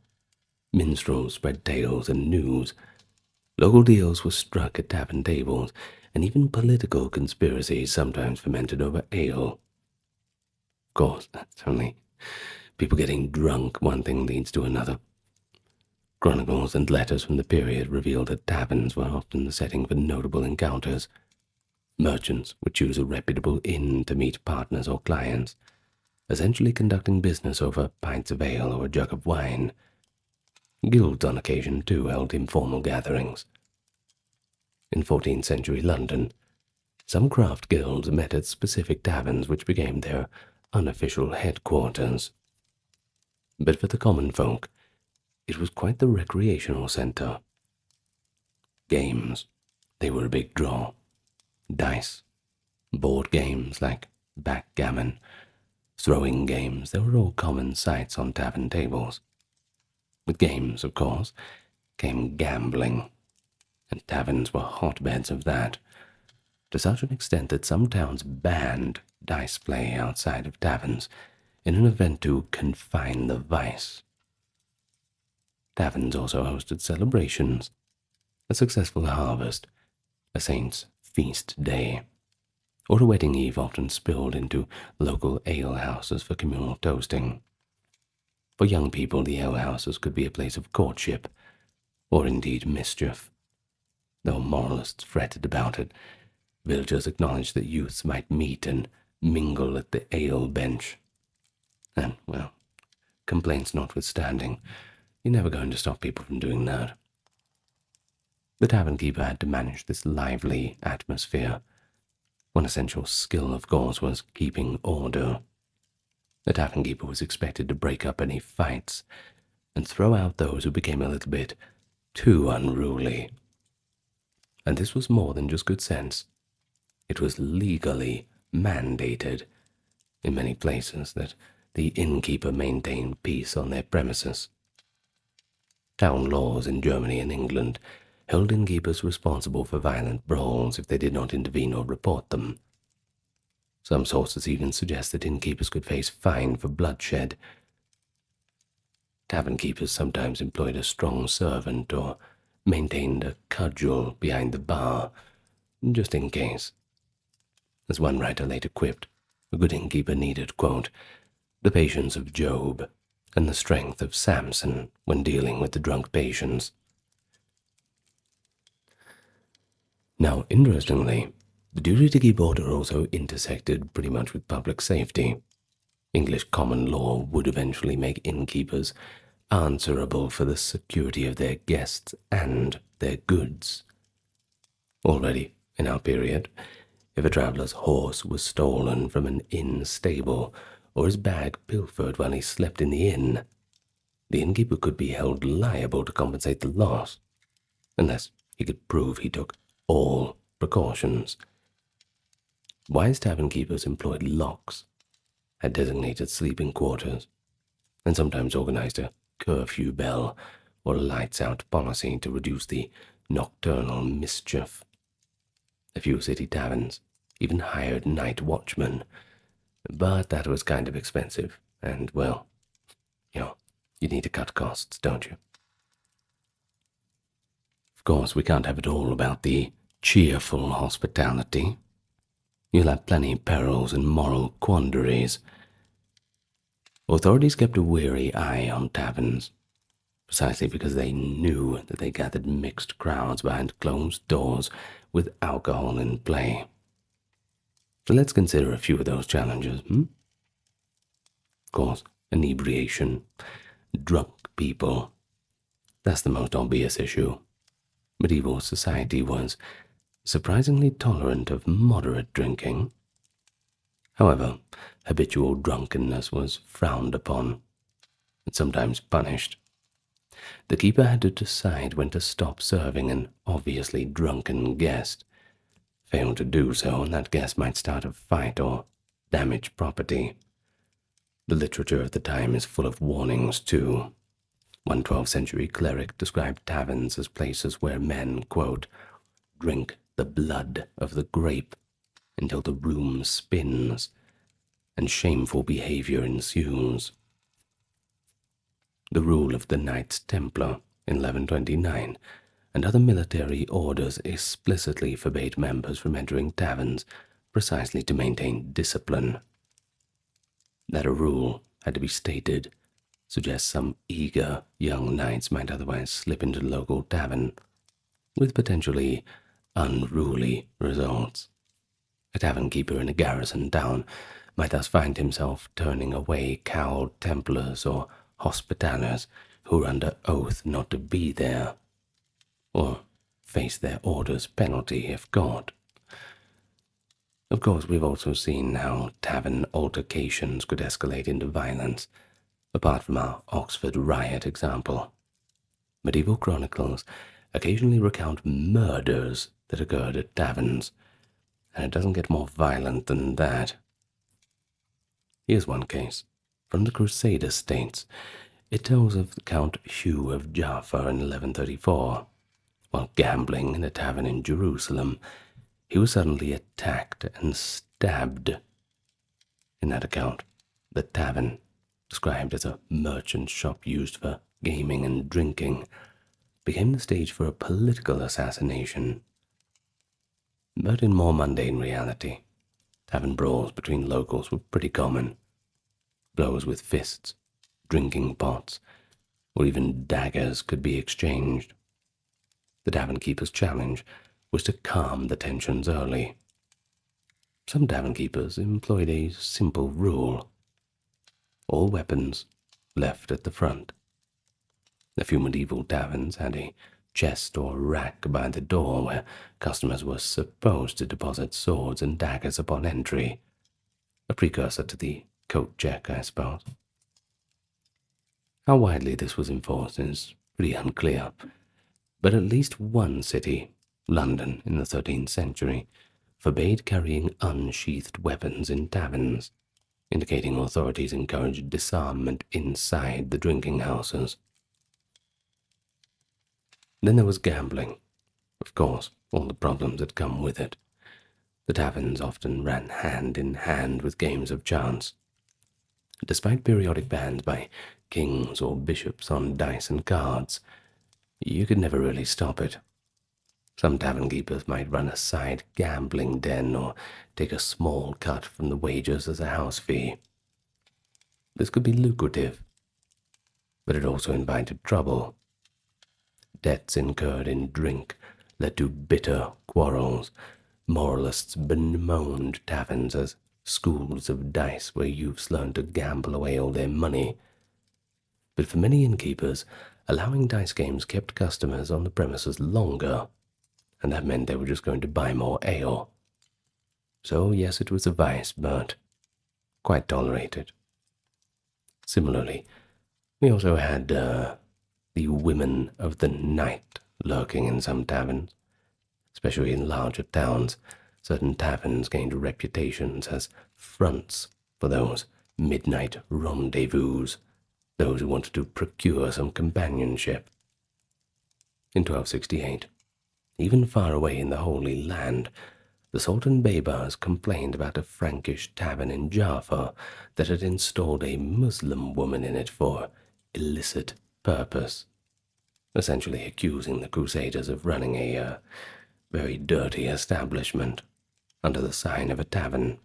Minstrels spread tales and news. Local deals were struck at tavern tables, and even political conspiracies sometimes fermented over ale. Of course, that's only people getting drunk. One thing leads to another. Chronicles and letters from the period revealed that taverns were often the setting for notable encounters. Merchants would choose a reputable inn to meet partners or clients, essentially conducting business over pints of ale or a jug of wine. Guilds on occasion, too, held informal gatherings. In 14th century London, some craft guilds met at specific taverns which became their unofficial headquarters. But for the common folk, it was quite the recreational centre. Games, they were a big draw. Dice, board games like backgammon, throwing games, they were all common sights on tavern tables. With games, of course, came gambling, and taverns were hotbeds of that, to such an extent that some towns banned dice play outside of taverns in an event to confine the vice. Taverns also hosted celebrations, a successful harvest, a saint's feast day, or a wedding eve often spilled into local alehouses for communal toasting. For young people, the alehouses could be a place of courtship, or indeed mischief. Though moralists fretted about it, villagers acknowledged that youths might meet and mingle at the ale bench. And, well, complaints notwithstanding, you're never going to stop people from doing that. The tavern keeper had to manage this lively atmosphere. One essential skill, of course, was keeping order. The tavern keeper was expected to break up any fights and throw out those who became a little bit too unruly. And this was more than just good sense. It was legally mandated in many places that the innkeeper maintain peace on their premises. Town laws in Germany and England held innkeepers responsible for violent brawls if they did not intervene or report them. Some sources even suggest that innkeepers could face fine for bloodshed. Tavern keepers sometimes employed a strong servant or maintained a cudgel behind the bar, just in case. As one writer later quipped, a good innkeeper needed, quote, the patience of Job and the strength of Samson when dealing with the drunk patients. Now, interestingly, the duty to keep order also intersected pretty much with public safety. English common law would eventually make innkeepers answerable for the security of their guests and their goods. Already, in our period, if a traveller's horse was stolen from an inn stable or his bag pilfered while he slept in the inn, the innkeeper could be held liable to compensate the loss, unless he could prove he took all precautions. Wise tavern keepers employed locks, had designated sleeping quarters, and sometimes organized a curfew bell or a lights-out policy to reduce the nocturnal mischief. A few city taverns even hired night watchmen, but that was kind of expensive, and, well, you need to cut costs, don't you? Of course, we can't have it all about the cheerful hospitality. You'll have plenty of perils and moral quandaries. Authorities kept a wary eye on taverns, precisely because they knew that they gathered mixed crowds behind closed doors with alcohol in play. So let's consider a few of those challenges. Of course, inebriation, drunk people. That's the most obvious issue. Medieval society was surprisingly tolerant of moderate drinking. However, habitual drunkenness was frowned upon and sometimes punished. The keeper had to decide when to stop serving an obviously drunken guest. Fail to do so, and that guest might start a fight or damage property. The literature of the time is full of warnings, too. One 12th century cleric described taverns as places where men, quote, drink the blood of the grape until the room spins and shameful behavior ensues. The rule of the Knights Templar in 1129 and other military orders explicitly forbade members from entering taverns precisely to maintain discipline. That a rule had to be stated suggests some eager young knights might otherwise slip into the local tavern, with potentially unruly results. A tavern keeper in a garrison town might thus find himself turning away cowled Templars or Hospitallers who were under oath not to be there, or face their order's penalty if caught. Of course, we've also seen how tavern altercations could escalate into violence, apart from our Oxford riot example. Medieval chronicles occasionally recount murders that occurred at taverns, and it doesn't get more violent than that. Here's one case, from the Crusader states. It tells of Count Hugh of Jaffa in 1134. While gambling in a tavern in Jerusalem, he was suddenly attacked and stabbed. In that account, the tavern, described as a merchant shop used for gaming and drinking, became the stage for a political assassination. But in more mundane reality, tavern brawls between locals were pretty common. Blows with fists, drinking pots, or even daggers could be exchanged. The tavern keeper's challenge was to calm the tensions early. Some tavern keepers employed a simple rule: all weapons left at the front. A few medieval taverns had a chest or rack by the door where customers were supposed to deposit swords and daggers upon entry, a precursor to the coat check, I suppose. How widely this was enforced is pretty unclear, but at least one city, London in the 13th century, forbade carrying unsheathed weapons in taverns, indicating authorities encouraged disarmament inside the drinking houses. Then there was gambling. Of course, all the problems that come with it. The taverns often ran hand in hand with games of chance. Despite periodic bans by kings or bishops on dice and cards, you could never really stop it. Some tavern keepers might run a side gambling den or take a small cut from the wages as a house fee. This could be lucrative, but it also invited trouble. Debts incurred in drink led to bitter quarrels. Moralists bemoaned taverns as schools of dice where youths learned to gamble away all their money. But for many innkeepers, allowing dice games kept customers on the premises longer, and that meant they were just going to buy more ale. So yes, it was a vice, but quite tolerated. Similarly, we also had the women of the night lurking in some taverns. Especially in larger towns, certain taverns gained reputations as fronts for those midnight rendezvous, those who wanted to procure some companionship. In 1268, even far away in the Holy Land, the Sultan Baybars complained about a Frankish tavern in Jaffa that had installed a Muslim woman in it for illicit purpose, essentially accusing the Crusaders of running a very dirty establishment under the sign of a tavern.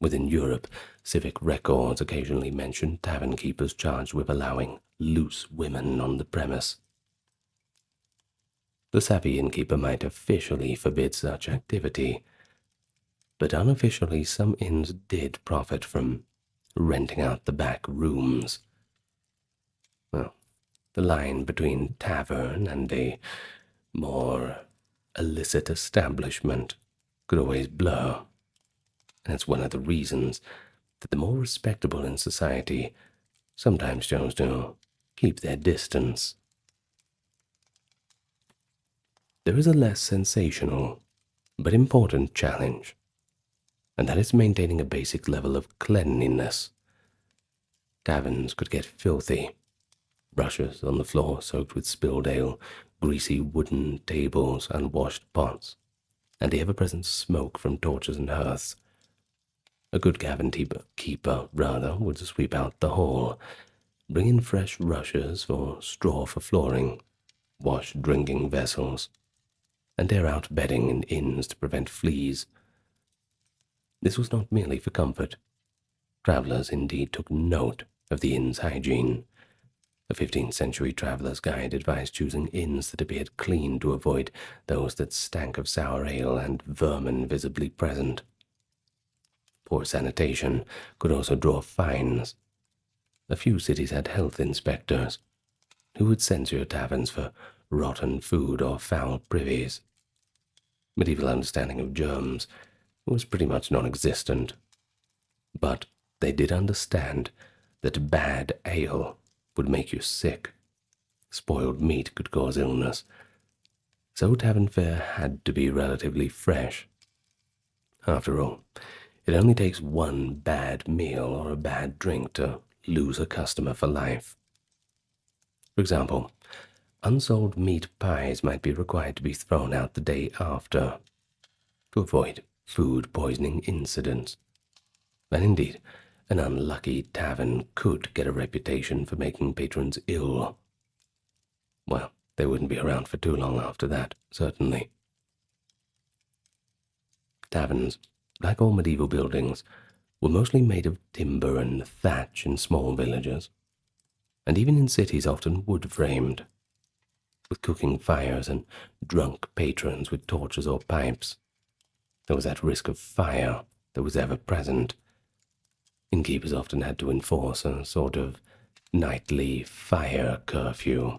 Within Europe, civic records occasionally mention tavern keepers charged with allowing loose women on the premise. The savvy innkeeper might officially forbid such activity, but unofficially some inns did profit from renting out the back rooms. Well, the line between tavern and a more illicit establishment could always blur, and it's one of the reasons that the more respectable in society sometimes chose to keep their distance. There is a less sensational but important challenge, and that is maintaining a basic level of cleanliness. Taverns could get filthy. Brushes on the floor soaked with spilled ale, greasy wooden tables, unwashed pots, and the ever-present smoke from torches and hearths. A good tavern keeper, rather, would sweep out the hall, bring in fresh rushes or straw for flooring, wash drinking vessels, and air out bedding in inns to prevent fleas. This was not merely for comfort. Travellers indeed took note of the inn's hygiene. A 15th century traveller's guide advised choosing inns that appeared clean to avoid those that stank of sour ale and vermin visibly present. Poor sanitation could also draw fines. A few cities had health inspectors who would censure taverns for rotten food or foul privies. Medieval understanding of germs was pretty much non-existent, but they did understand that bad ale would make you sick. Spoiled meat could cause illness, so tavern fare had to be relatively fresh. After all, it only takes one bad meal or a bad drink to lose a customer for life. For example, unsold meat pies might be required to be thrown out the day after to avoid food poisoning incidents. And indeed, an unlucky tavern could get a reputation for making patrons ill. Well, they wouldn't be around for too long after that, certainly. Taverns, like all medieval buildings, were mostly made of timber and thatch in small villages, and even in cities often wood-framed, with cooking fires and drunk patrons with torches or pipes. There was that risk of fire that was ever present. Innkeepers often had to enforce a sort of nightly fire curfew,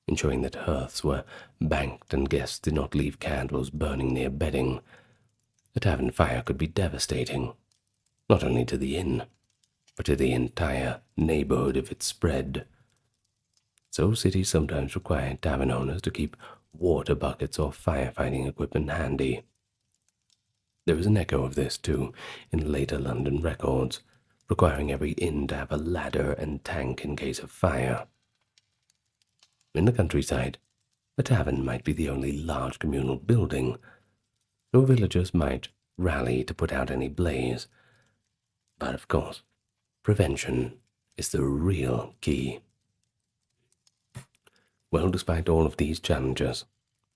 ensuring that hearths were banked and guests did not leave candles burning near bedding. A tavern fire could be devastating, not only to the inn, but to the entire neighborhood if it spread. So cities sometimes required tavern owners to keep water buckets or firefighting equipment handy. There is an echo of this, too, in later London records, requiring every inn to have a ladder and tank in case of fire. In the countryside, a tavern might be the only large communal building, so villagers might rally to put out any blaze. But of course, prevention is the real key. Well, despite all of these challenges,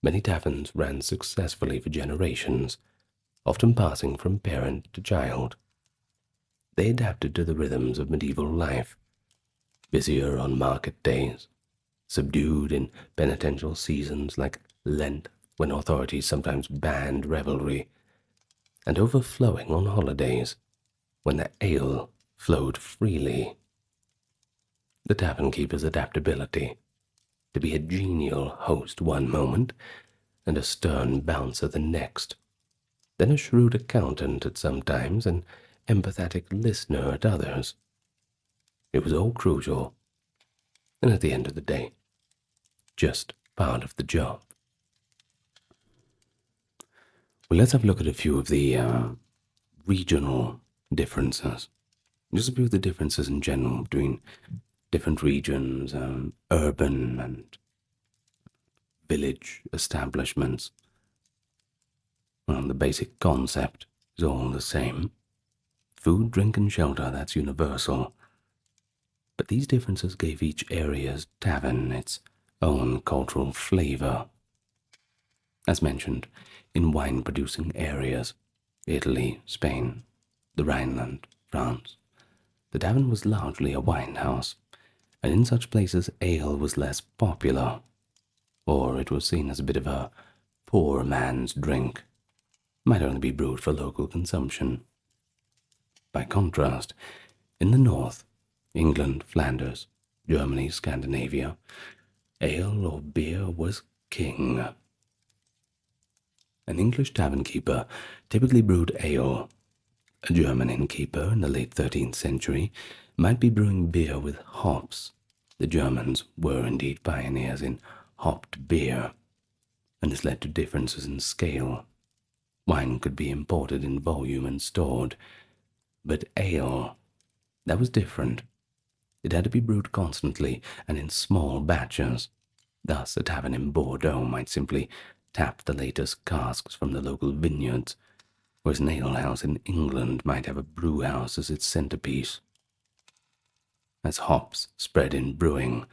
Many taverns ran successfully for generations, often passing from parent to child. They adapted to the rhythms of medieval life, busier on market days, subdued in penitential seasons like Lent, when authorities sometimes banned revelry, and overflowing on holidays, when the ale flowed freely. The tavern keeper's adaptability, to be a genial host one moment and a stern bouncer the next, then a shrewd accountant at some times, an empathetic listener at others. It was all crucial, and at the end of the day, just part of the job. Well, let's have a look at a few of the regional differences. Just a few of the differences in general between different regions, urban and village establishments. Well, the basic concept is all the same. Food, drink, and shelter, that's universal. But these differences gave each area's tavern its own cultural flavor. As mentioned, in wine-producing areas, Italy, Spain, the Rhineland, France, the tavern was largely a wine house, and in such places ale was less popular, or it was seen as a bit of a poor man's drink, might only be brewed for local consumption. By contrast, in the north, England, Flanders, Germany, Scandinavia, ale or beer was king. An English tavern keeper typically brewed ale. A German innkeeper in the late 13th century might be brewing beer with hops. The Germans were indeed pioneers in hopped beer, and this led to differences in scale. Wine could be imported in volume and stored, but ale, that was different. It had to be brewed constantly and in small batches. Thus, a tavern in Bordeaux might simply tap the latest casks from the local vineyards, whereas an alehouse in England might have a brew house as its centerpiece. As hops spread in brewing,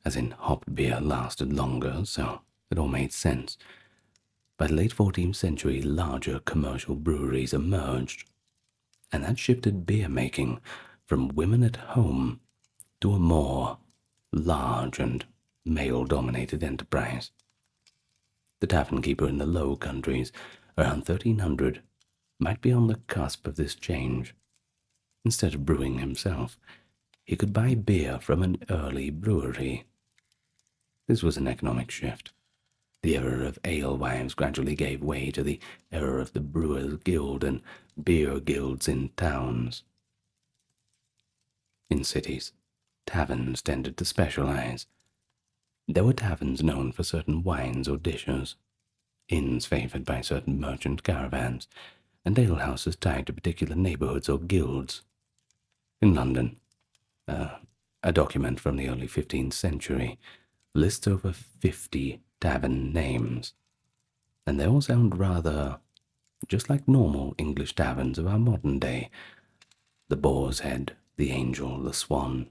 as in hopped beer lasted longer, so it all made sense. By the late 14th century, larger commercial breweries emerged, and that shifted beer making from women at home to a more large and male-dominated enterprise. The tavern keeper in the Low Countries, around 1300, might be on the cusp of this change. Instead of brewing himself, he could buy beer from an early brewery. This was an economic shift. The era of alewives gradually gave way to the era of the Brewers' Guild and beer guilds in towns. In cities, taverns tended to specialize. There were taverns known for certain wines or dishes, inns favored by certain merchant caravans, and alehouses tied to particular neighborhoods or guilds. In London, a document from the early 15th century lists over 50 tavern names, and they all sound rather just like normal English taverns of our modern day. The Boar's Head, the Angel, the Swan.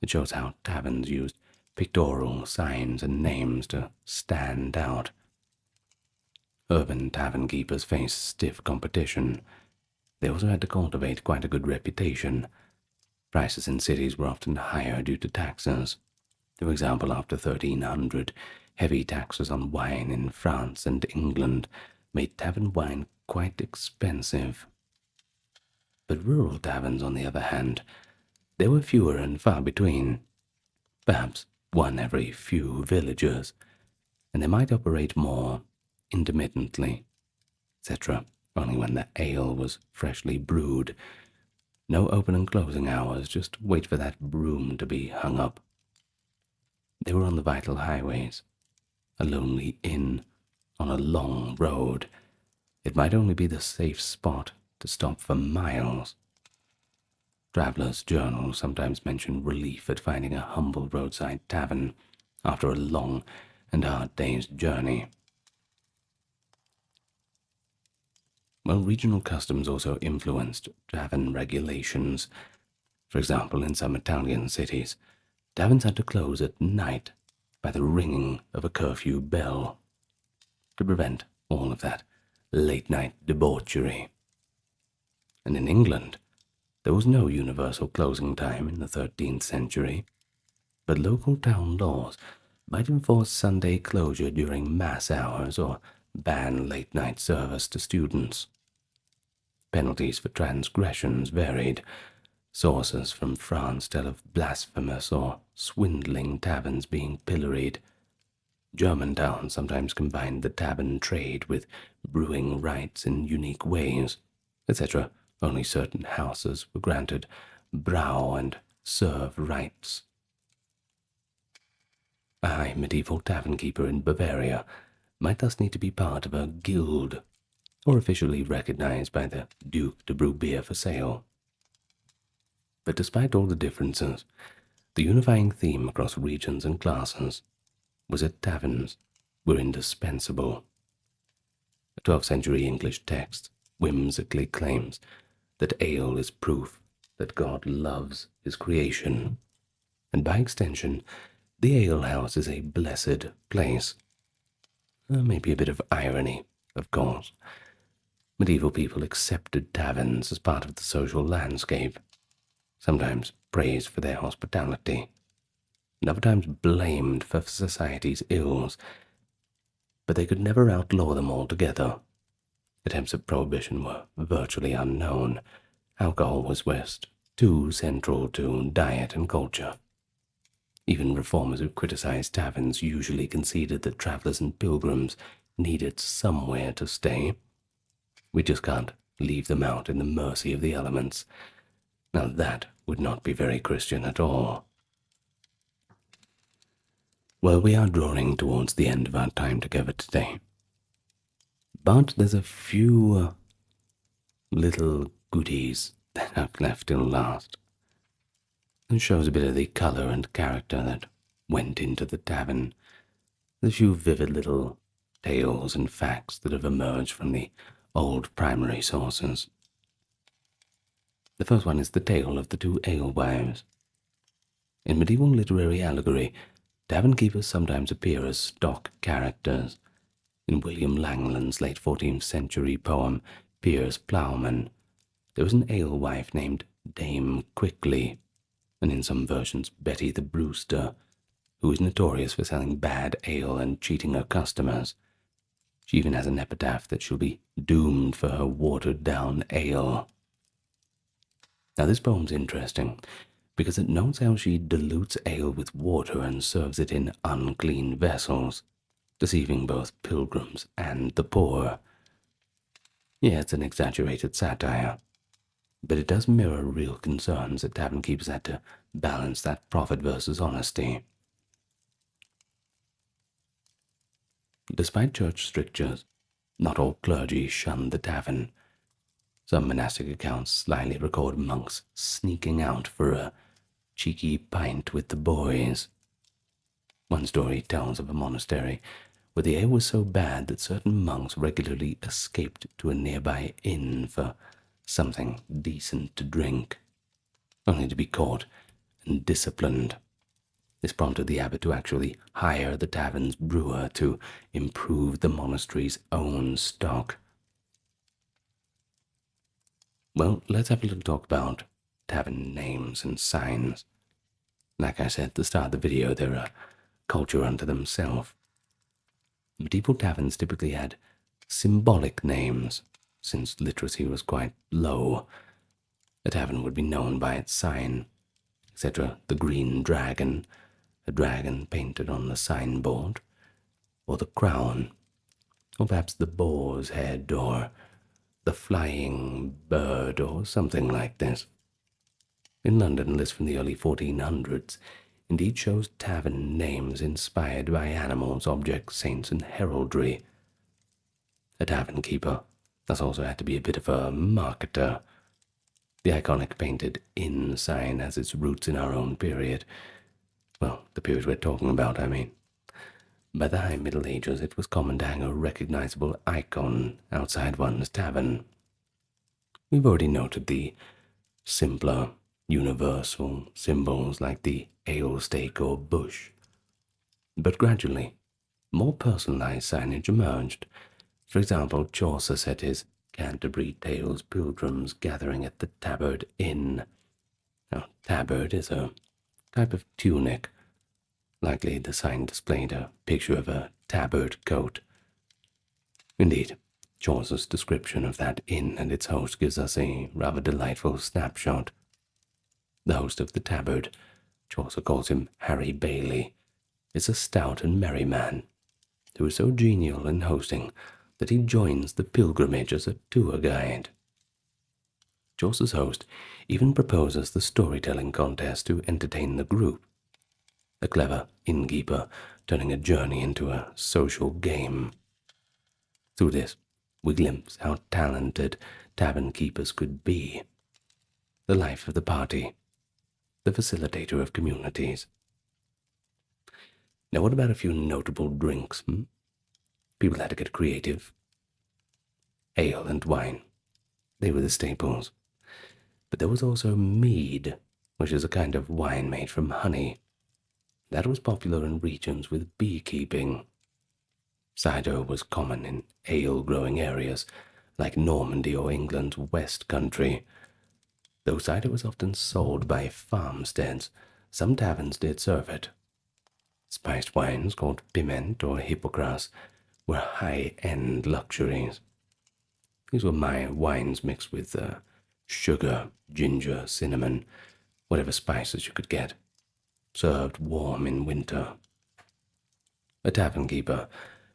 It shows how taverns used pictorial signs and names to stand out. Urban tavern keepers faced stiff competition. They also had to cultivate quite a good reputation. Prices in cities were often higher due to taxes. For example, after 1300, heavy taxes on wine in France and England made tavern wine quite expensive. But rural taverns, on the other hand, they were fewer and far between. Perhaps one every few villagers, and they might operate more intermittently, etc., only when the ale was freshly brewed. No open and closing hours, just wait for that broom to be hung up. They were on the vital highways, a lonely inn on a long road. It might only be the safe spot to stop for miles. Travelers' journals sometimes mention relief at finding a humble roadside tavern after a long and hard day's journey. Well, regional customs also influenced tavern regulations. For example, in some Italian cities, taverns had to close at night by the ringing of a curfew bell. to prevent all of that late-night debauchery. And in England, there was no universal closing time in the 13th century, but local town laws might enforce Sunday closure during mass hours or ban late-night service to students. Penalties for transgressions varied. Sources from France tell of blasphemous or swindling taverns being pilloried. German towns sometimes combined the tavern trade with brewing rights in unique ways, etc. Only certain houses were granted brow and serve rights. A high medieval tavern keeper in Bavaria might thus need to be part of a guild, or officially recognized by the Duke to brew beer for sale. But despite all the differences, the unifying theme across regions and classes was that taverns were indispensable. A 12th century English text whimsically claims that ale is proof that God loves his creation, and by extension, the alehouse is a blessed place. Maybe a bit of irony, of course. Medieval people accepted taverns as part of the social landscape, sometimes praised for their hospitality, and other times blamed for society's ills, but they could never outlaw them altogether. Attempts at prohibition were virtually unknown. Alcohol was West, too central to diet and culture. Even reformers who criticized taverns usually conceded that travelers and pilgrims needed somewhere to stay. We just can't leave them out in the mercy of the elements. Now that would not be very Christian at all. Well, we are drawing towards the end of our time together today. But there's a few little goodies that I've left till last. It shows a bit of the colour and character that went into the tavern. There's a few vivid little tales and facts that have emerged from the old primary sources. The first one is the tale of the two alewives. In medieval literary allegory, tavern keepers sometimes appear as stock characters. In William Langland's late 14th century poem, Piers Plowman, there was an alewife named Dame Quickly, and in some versions Betty the Brewster, who is notorious for selling bad ale and cheating her customers. She even has an epitaph that she'll be doomed for her watered-down ale. Now this poem's interesting, because it notes how she dilutes ale with water and serves it in unclean vessels, deceiving both pilgrims and the poor. Yeah, it's an exaggerated satire, but it does mirror real concerns that tavern keepers had to balance that profit versus honesty. Despite church strictures, not all clergy shunned the tavern. Some monastic accounts slyly record monks sneaking out for a cheeky pint with the boys. One story tells of a monastery where the ale was so bad that certain monks regularly escaped to a nearby inn for something decent to drink, only to be caught and disciplined. This prompted the abbot to actually hire the tavern's brewer to improve the monastery's own stock. Well, let's have a little talk about tavern names and signs. Like I said at the start of the video, they're a culture unto themselves. Medieval taverns typically had symbolic names, since literacy was quite low. A tavern would be known by its sign, etc. The Green Dragon, a dragon painted on the signboard, or the crown, or perhaps the boar's head, or the flying bird, or something like this. In London, a list from the early 1400s indeed shows tavern names inspired by animals, objects, saints, and heraldry. A tavern keeper thus also had to be a bit of a marketer. The iconic painted inn sign has its roots in our own period. Well, the period we're talking about, I mean. By the High Middle Ages, it was common to hang a recognizable icon outside one's tavern. We've already noted the simpler, universal symbols like the ale stake or bush. But gradually, more personalized signage emerged. For example, Chaucer set his Canterbury Tales pilgrims gathering at the tabard inn. Now, tabard is a type of tunic. Likely the sign displayed a picture of a tabard coat. Indeed, Chaucer's description of that inn and its host gives us a rather delightful snapshot. The host of the tabard, Chaucer calls him Harry Bailey, is a stout and merry man, who is so genial in hosting that he joins the pilgrimage as a tour guide. Chaucer's host even proposes the storytelling contest to entertain the group, a clever innkeeper turning a journey into a social game. Through this, we glimpse how talented tavern keepers could be, the life of the party, the facilitator of communities. Now, what about a few notable drinks? People had to get creative. Ale and wine, they were the staples. But there was also mead, which is a kind of wine made from honey. That was popular in regions with beekeeping. Cider was common in ale-growing areas, like Normandy or England's West Country. Though cider was often sold by farmsteads, some taverns did serve it. Spiced wines called piment or hippocras were high-end luxuries. These were wines mixed with sugar, ginger, cinnamon, whatever spices you could get, served warm in winter. A tavern keeper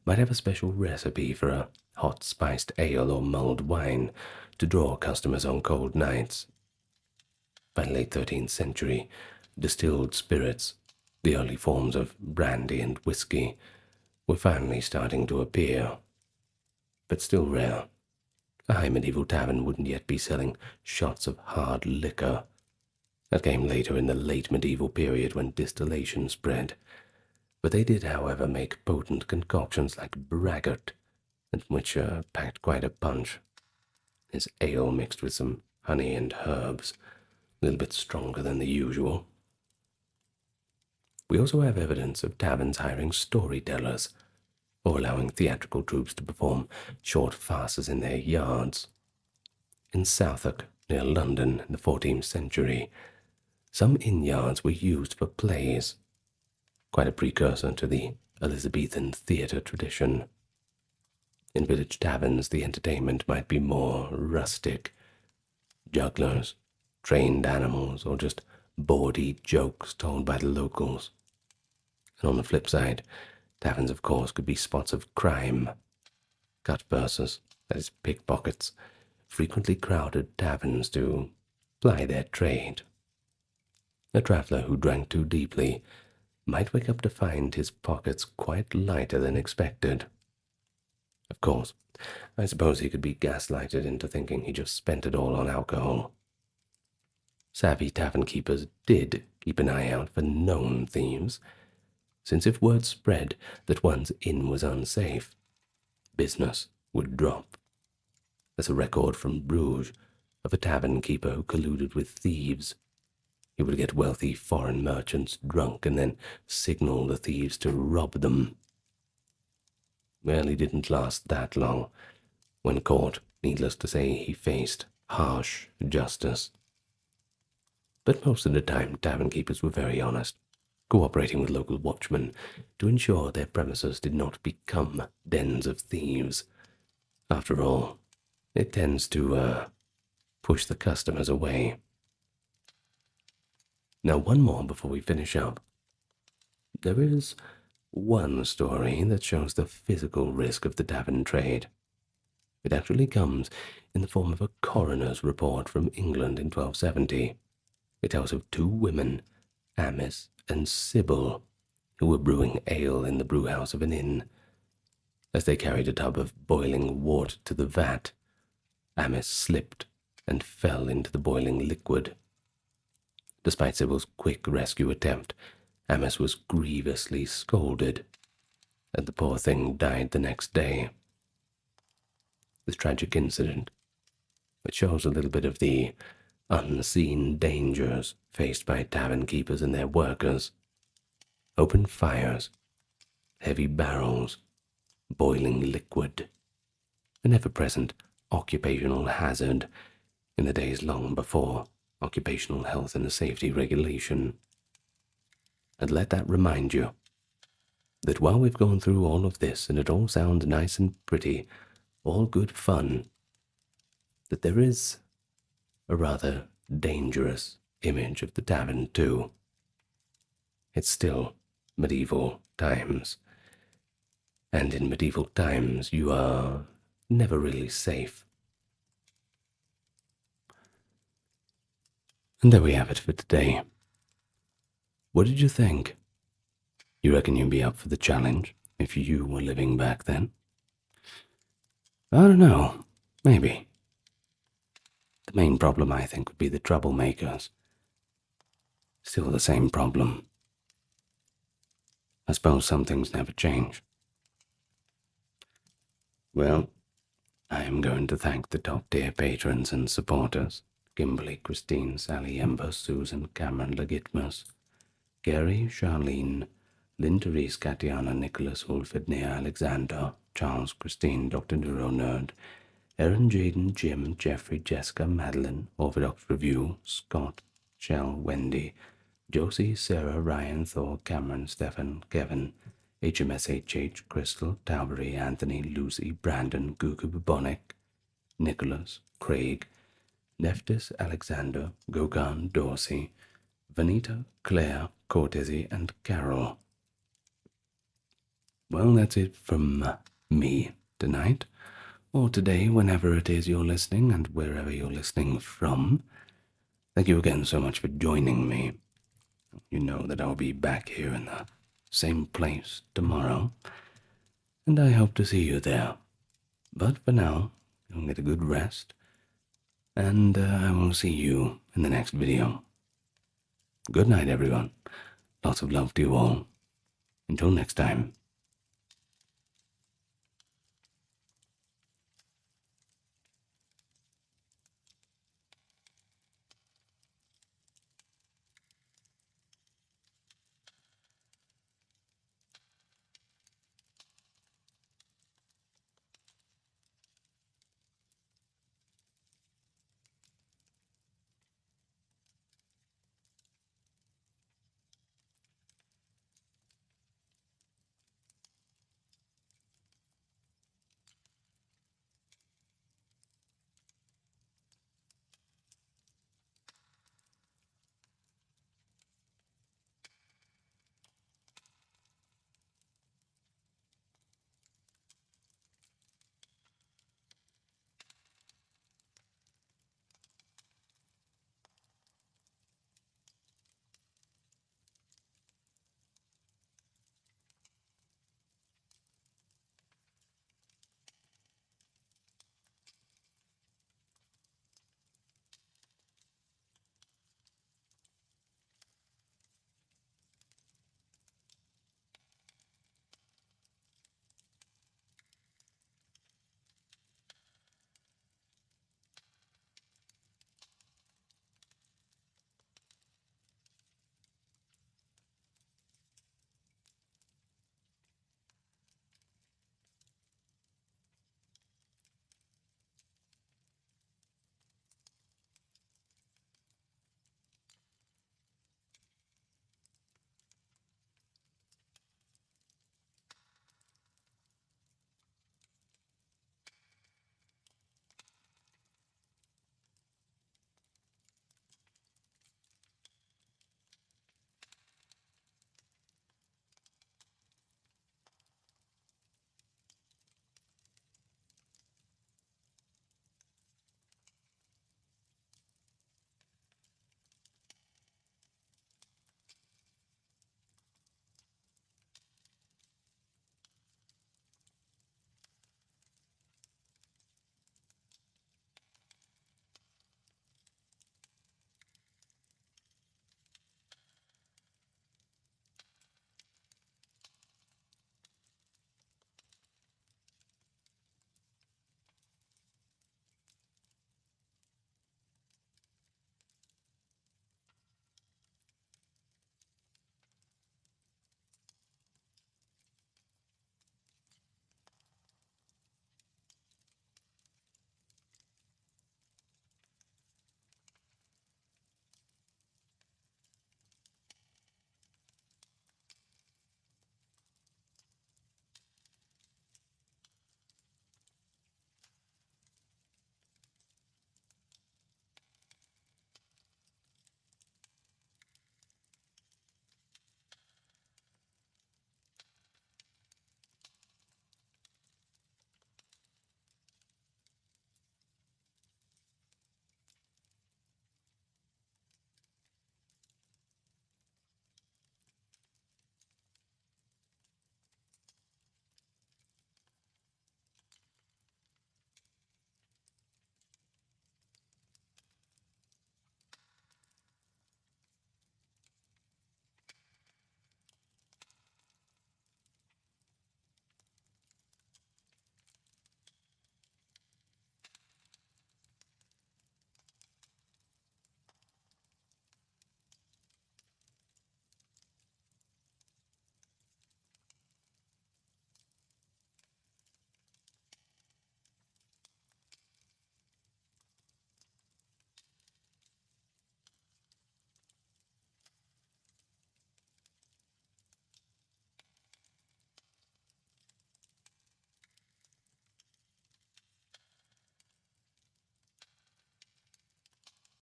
might have a special recipe for a hot spiced ale or mulled wine to draw customers on cold nights. By the late 13th century, distilled spirits, the early forms of brandy and whiskey, were finally starting to appear, but still rare. A high medieval tavern wouldn't yet be selling shots of hard liquor. That came later in the late medieval period when distillation spread. But they did, however, make potent concoctions like braggot, which packed quite a punch. His ale mixed with some honey and herbs, a little bit stronger than the usual. We also have evidence of taverns hiring storytellers, or allowing theatrical troupes to perform short farces in their yards. In Southwark, near London, in the 14th century, some inn-yards were used for plays, quite a precursor to the Elizabethan theatre tradition. In village taverns, the entertainment might be more rustic. Jugglers, trained animals, or just bawdy jokes told by the locals. And on the flip side, taverns, of course, could be spots of crime. Cut purses, that is, pickpockets, frequently crowded taverns to ply their trade. A traveller who drank too deeply might wake up to find his pockets quite lighter than expected. Of course, I suppose he could be gaslighted into thinking he just spent it all on alcohol. Savvy tavern keepers did keep an eye out for known thieves, since if word spread that one's inn was unsafe, business would drop. There's a record from Bruges of a tavern keeper who colluded with thieves. He would get wealthy foreign merchants drunk and then signal the thieves to rob them. Well, he didn't last that long. When caught, needless to say, he faced harsh justice. But most of the time, tavern keepers were very honest, cooperating with local watchmen to ensure their premises did not become dens of thieves. After all, it tends to push the customers away. Now, one more before we finish up. There is one story that shows the physical risk of the tavern trade. It actually comes in the form of a coroner's report from England in 1270. It tells of two women, Amice and Sybil, who were brewing ale in the brewhouse of an inn. As they carried a tub of boiling wort to the vat, Amice slipped and fell into the boiling liquid. Despite Sybil's quick rescue attempt, Amice was grievously scolded, and the poor thing died the next day. This tragic incident, which shows a little bit of the unseen dangers faced by tavern keepers and their workers. Open fires, heavy barrels, boiling liquid, an ever-present occupational hazard in the days long before occupational health and safety regulation. And let that remind you that while we've gone through all of this and it all sounds nice and pretty, all good fun, that there is a rather dangerous image of the tavern too. It's still medieval times, and in medieval times you are never really safe. And there we have it for today. What did you think? You reckon you'd be up for the challenge if you were living back then? I don't know. Maybe. The main problem, I think, would be the troublemakers. Still the same problem. I suppose some things never change. Well, I am going to thank the top-tier patrons and supporters: Kimberly, Christine, Sally, Ember, Susan, Cameron, Legitmus, Gary, Charlene, Lynn, Therese, Katiana, Nicholas, Wolford, Nia, Alexander, Charles, Christine, Dr. Neuro Nerd, Erin, Jaden, Jim, Jeffrey, Jessica, Madeline, Orthodox Review, Scott, Shell, Wendy, Josie, Sarah, Ryan, Thor, Cameron, Stefan, Kevin, HMSHH, Crystal, Talbury, Anthony, Lucy, Brandon, Gugu Bubonic, Nicholas, Craig, Neftis, Alexander, Gogan, Dorsey, Vanita, Claire, Cortese, and Carol. Well, that's it from me tonight, or today, whenever it is you're listening and wherever you're listening from. Thank you again so much for joining me. You know that I'll be back here in the same place tomorrow, and I hope to see you there. But for now, you'll get a good rest, and I will see you in the next video. Good night, everyone. Lots of love to you all. Until next time.